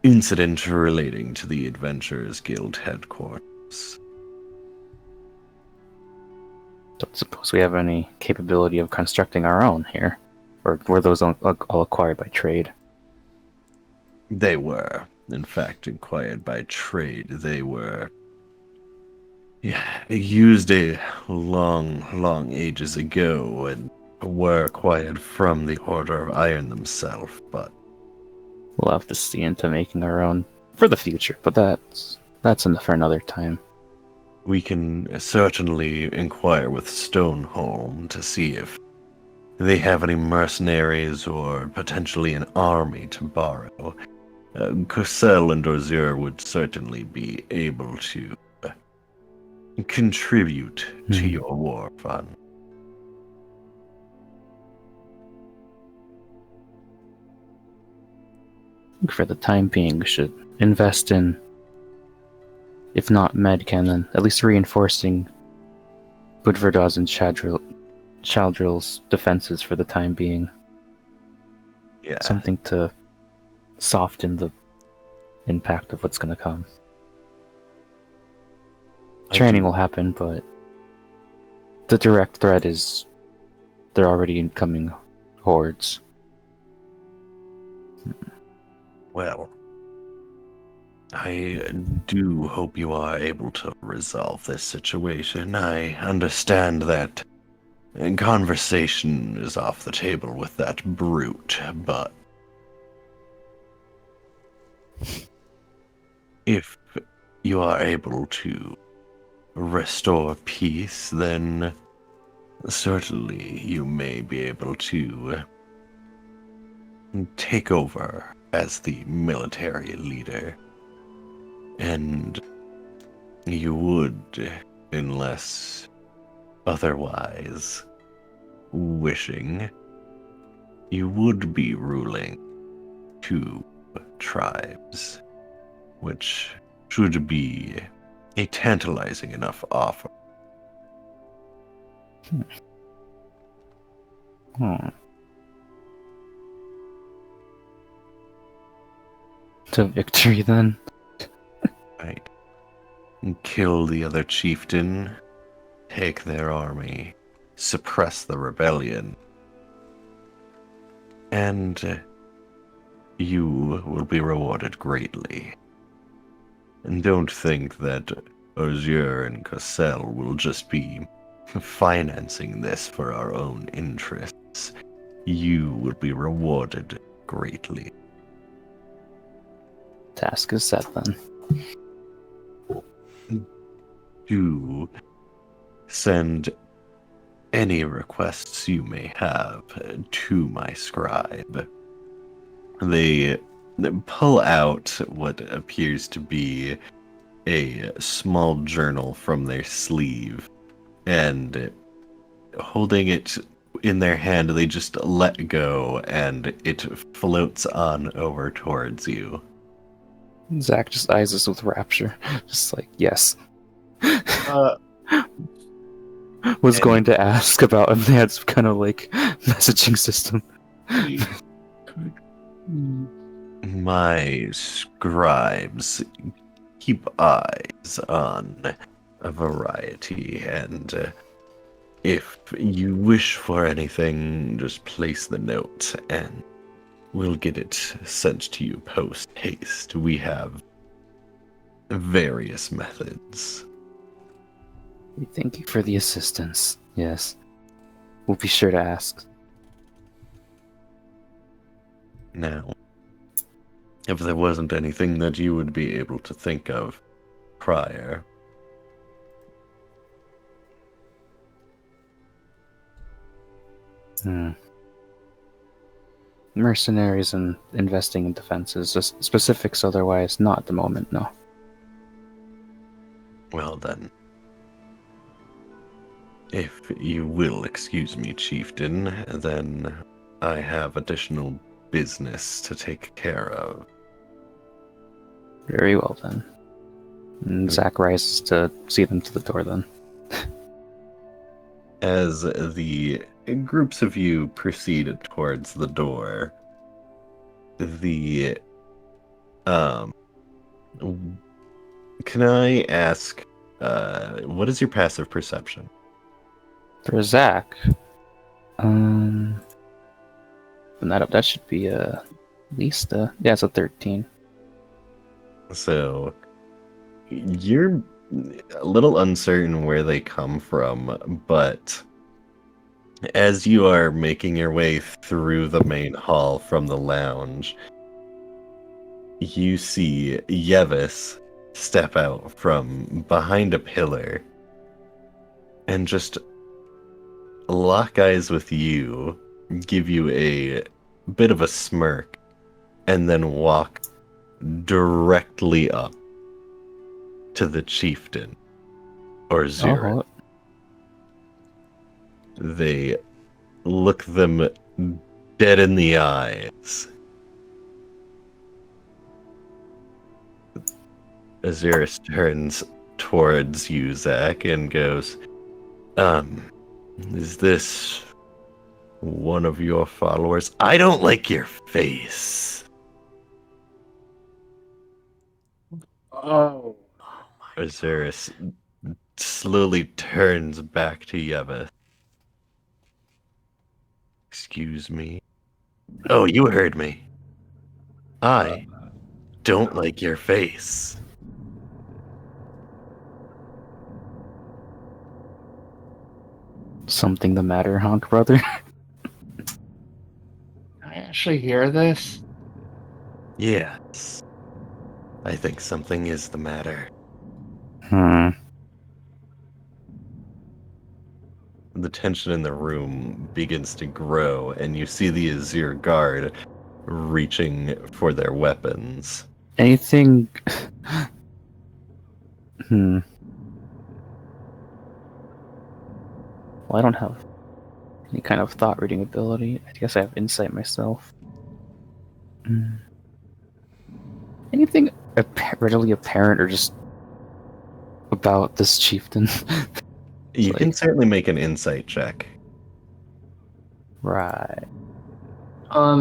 incident relating to the Adventurers Guild headquarters. Don't suppose we have any capability of constructing our own here, or were those all acquired by trade? They were, in fact, acquired by trade. They were used a long ages ago and were acquired from the Order of Iron themselves, but We'll have to see into making our own for the future, but that's for another time. we can certainly inquire with Stoneholm to see if they have any mercenaries or potentially an army to borrow. Cassell and Osier would certainly be able to contribute to your war fund. For the time being, we should invest in, if not med cannon, at least reinforcing Budvardaz and Chaldril's defenses for the time being. Yeah. Something to soften the impact of what's going to come. Training will happen, but the direct threat is they're already incoming hordes. Well, I do hope you are able to resolve this situation. I understand that conversation is off the table with that brute, but if you are able to restore peace, then certainly you may be able to take over as the military leader. And you would, unless otherwise wishing, you would be ruling 2 tribes, which should be a tantalizing enough offer. To victory, then. Right. Kill the other chieftain, take their army, suppress the rebellion, and you will be rewarded greatly. And don't think that Osier and Cassel will just be financing this for our own interests. You will be rewarded greatly. Task is set, then. Do send any requests you may have to my scribe. They pull out what appears to be a small journal from their sleeve, and holding it in their hand, they just let go, and it floats on over towards you. Zach just eyes us with rapture. Just like, yes. Was going to ask about if they had some kind of like messaging system. My scribes keep eyes on a variety, and if you wish for anything, just place the note and we'll get it sent to you post haste. We have various methods. Thank you for the assistance. Yes. We'll be sure to ask. Now, if there wasn't anything that you would be able to think of prior. Mercenaries and investing in defenses. Just specifics otherwise, not at the moment, no. Well then. If you will excuse me, Chieftain, then I have additional business to take care of. Very well, then. And Zach rises to see them to the door, then. As the groups of you proceed towards the door, can I ask, what is your passive perception? For Zach, open that up. That should be at least it's a 13. So you're a little uncertain where they come from, but as you are making your way through the main hall from the lounge, you see Yevis step out from behind a pillar and just lock eyes with you, give you a bit of a smirk, and then walk directly up to the chieftain, or zero. Oh, They look them dead in the eyes. Aziris turns towards you, Zach, and goes, is this one of your followers? I don't like your face. Oh. Aziris slowly turns back to Yeva. Excuse me. Oh, you heard me. I don't like your face. something the matter, Honk brother? Can I actually hear this? Yes. I think something is the matter. The tension in the room begins to grow, and you see the Azir guard reaching for their weapons. Anything? Hmm. Well, I don't have any kind of thought reading ability. I guess I have insight myself. Hmm. Anything readily apparent or just about this chieftain? You can like- certainly make an insight check. Right.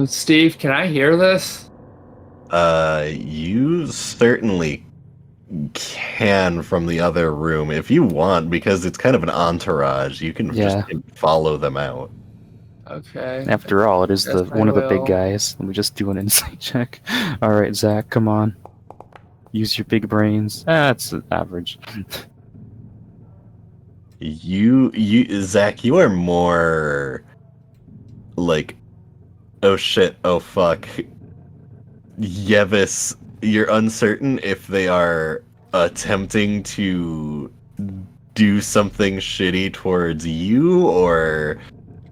Steve, can I hear this? You certainly can from the other room if you want, because it's kind of an entourage. You can just Yeah. follow them out. Okay. After all, it is Yes, one of the big will. guys. Let me just do an insight check. All right, Zach, come on. Use your big brains. That's average. Zach, you are more like, oh shit, oh fuck. Yevis, you're uncertain if they are attempting to do something shitty towards you or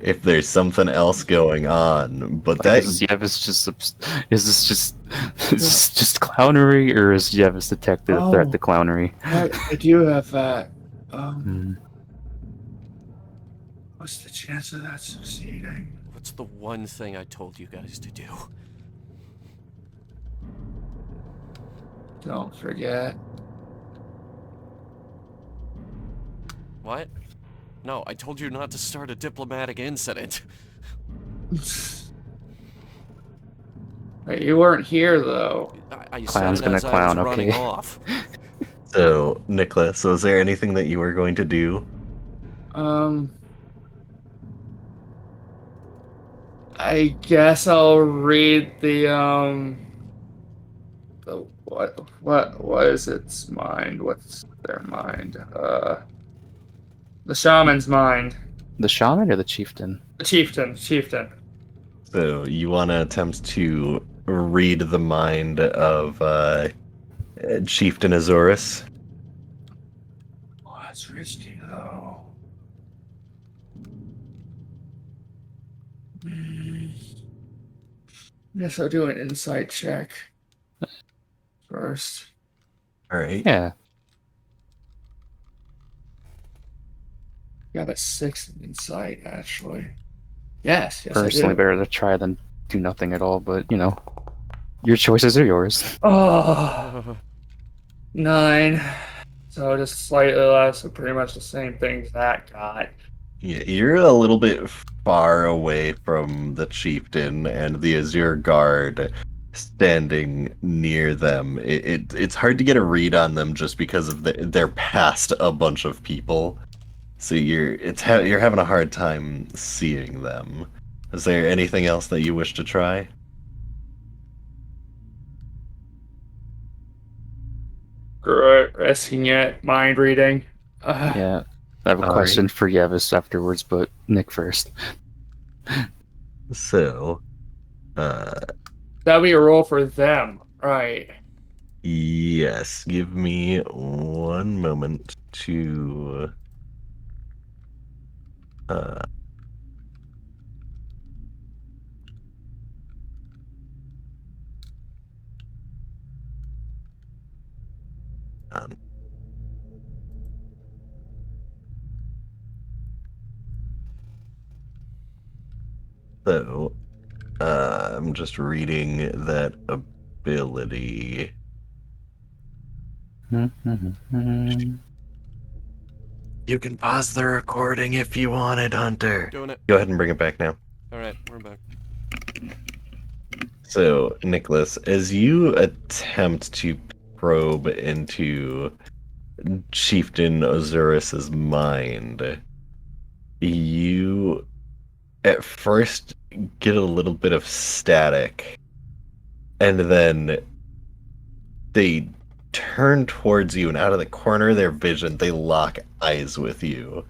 if there's something else going on. But Like, that is Yevis just is this just is this just clownery, or is Yevis detected a threat to clownery? I do have that. Hmm. What's the chance of that succeeding? What's the one thing I told you guys to do? Don't forget. What? No, I told you not to start a diplomatic incident. Wait, you weren't here though. I Clown's said it gonna as I was clown, running okay. off. So, Nicholas, was there anything that you were going to do? Um, I guess I'll read the what is its mind? What's their mind? The shaman's mind. The shaman or the chieftain? The chieftain. So, you want to attempt to read the mind of Chieftain Azorus? Oh, that's risky though. Guess I'll do an insight check first. All right. Yeah. Got a 6 in insight actually. Yes, I Personally, do. better to try than do nothing at all. But your choices are yours. Oh, 9. So just slightly less, so pretty much the same thing Zach got. Yeah, you're a little bit far away from the chieftain and the Azure guard standing near them. It's hard to get a read on them just because of they're past a bunch of people. So you're having a hard time seeing them. Is there anything else that you wish to try? Great, risking it. Mind reading. Yeah. I have a All question right. for Yevis afterwards, but Nick first. So, uh, That'll be a roll for them. Right. yes, give me one moment to uh um, So, I'm just reading that ability. Mhm. You can pause the recording if you wanted, Hunter. Doing it. Go ahead and bring it back now. All right, we're back. So, Nicholas, as you attempt to probe into Chieftain Osiris's mind, you at first get a little bit of static, and then they turn towards you, and out of the corner of their vision, they lock eyes with you.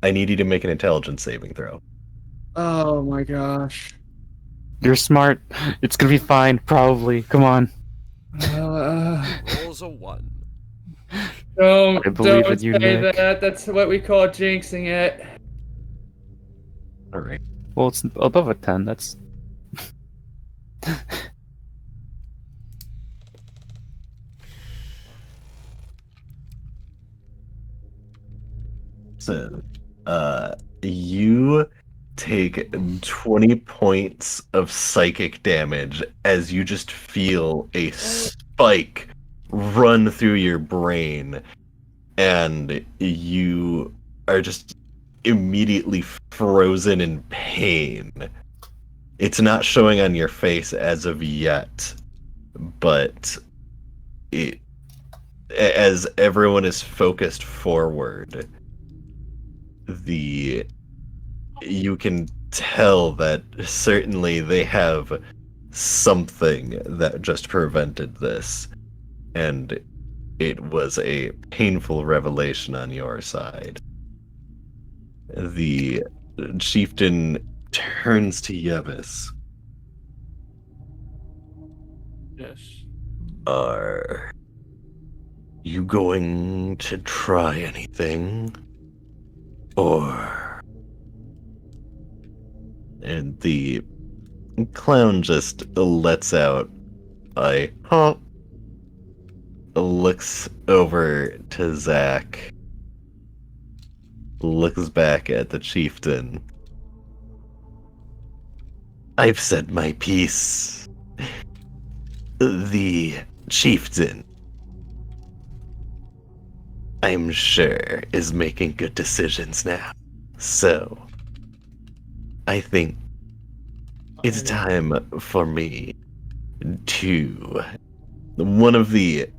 I need you to make an intelligence saving throw. Oh my gosh. You're smart. It's gonna be fine, probably. Come on. Rolls a 1. Don't I believe don't in you, say Nick. that. That's what we call jinxing it. All right. Well, it's above a 10. That's. So, you take 20 points of psychic damage as you just feel a spike run through your brain, and you are just immediately frozen in pain. It's not showing on your face as of yet, but as everyone is focused forward, you can tell that certainly they have something that just prevented this, and it was a painful revelation on your side. The chieftain turns to Yevis. Yes. Are you going to try anything? Or... And the clown just lets out a honk, looks over to Zach, looks back at the chieftain. I've said my piece. The chieftain, I'm sure, is making good decisions now. So, I think it's time for me to... One of the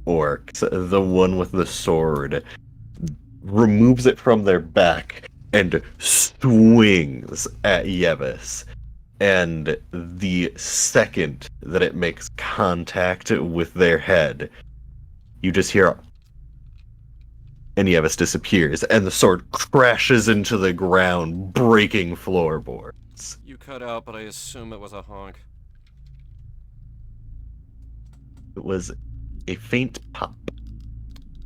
orcs, the one with the sword, removes it from their back and swings at Yevis. And the second that it makes contact with their head, you just hear, and Yevis disappears, and the sword crashes into the ground, breaking floorboards. You cut out, but I assume it was a honk. It was a faint pop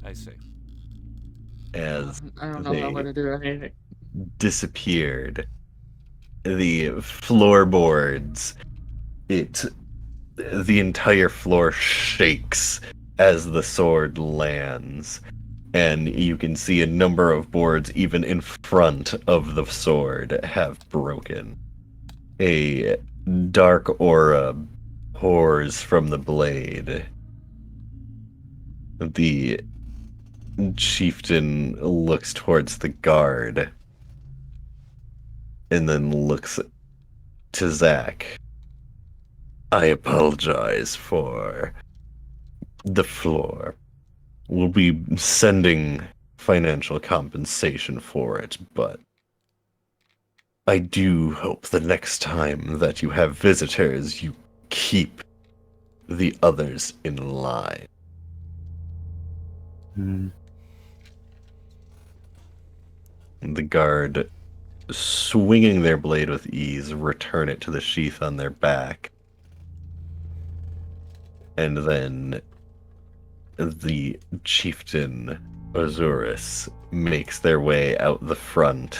I see. as I don't know how I'm they gonna do anything. disappeared. The floorboards, the entire floor shakes as the sword lands, and you can see a number of boards even in front of the sword have broken. A dark aura pours from the blade. The chieftain looks towards the guard and then looks to Zach. I apologize for the floor. We'll be sending financial compensation for it, but I do hope the next time that you have visitors, you keep the others in line. Hmm. The guard, swinging their blade with ease, return it to the sheath on their back. And then the chieftain, Osiris, makes their way out the front.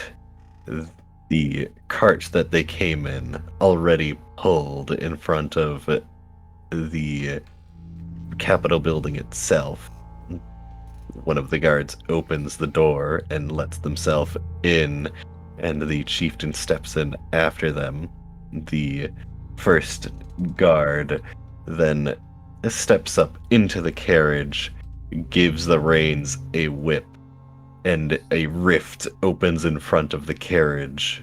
The cart that they came in already pulled in front of the Capitol building itself. One of the guards opens the door and lets themselves in, and the chieftain steps in after them. The first guard then steps up into the carriage, gives the reins a whip, and a rift opens in front of the carriage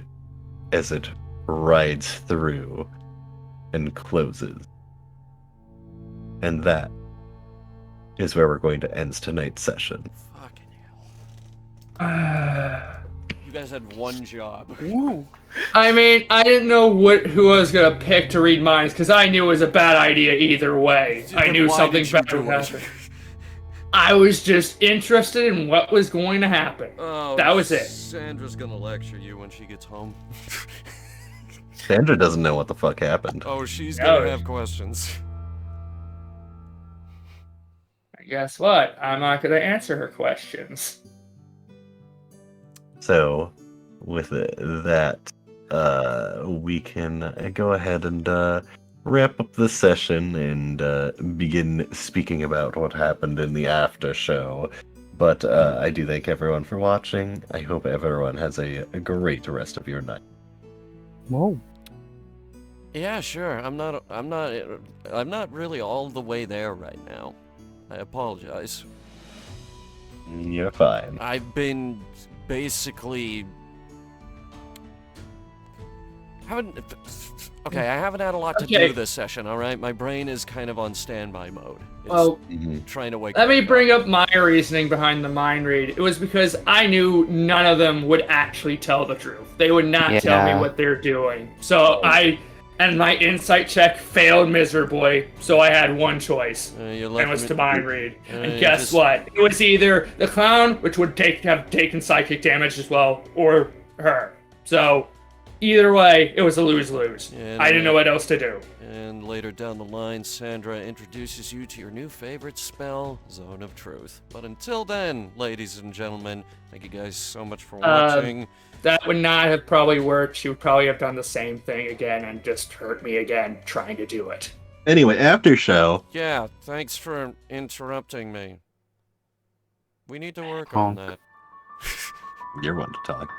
as it rides through and closes. And that is where we're going to end tonight's session. Fucking hell. You guys had one job. I mean, I didn't know who I was gonna pick to read minds because I knew it was a bad idea either way. I Then knew why something did you bad do would it? happen. I was just interested in what was going to happen. Oh, That was it. Sandra's gonna lecture you when she gets home. Sandra doesn't know what the fuck happened. Oh, she's No. gonna have questions. Guess what? I'm not gonna answer her questions. So, with that, we can go ahead and wrap up the session and begin speaking about what happened in the after show. But I do thank everyone for watching. I hope everyone has a great rest of your night. Whoa. Yeah, sure. I'm not really all the way there right now. I apologize. You're fine. I've been basically I haven't had a lot to do this session, alright? My brain is kind of on standby mode. It's Well, trying to wake let me up. bring up my reasoning behind the mind read. It was because I knew none of them would actually tell the truth. They would not tell me Yeah. what they're doing. So and my insight check failed miserably, so I had one choice. You And it left was me- to mind read. you And guess just- what? It was either the clown, which would have taken psychic damage as well, or her. So, either way, it was a lose-lose. Yeah, I didn't know what else to do. And later down the line, Sandra introduces you to your new favorite spell, Zone of Truth. But until then, ladies and gentlemen, thank you guys so much for watching. That would not have probably worked. She would probably have done the same thing again and just hurt me again trying to do it. Anyway, after show. Yeah, thanks for interrupting me. We need to work on Honk. that. You're one to talk.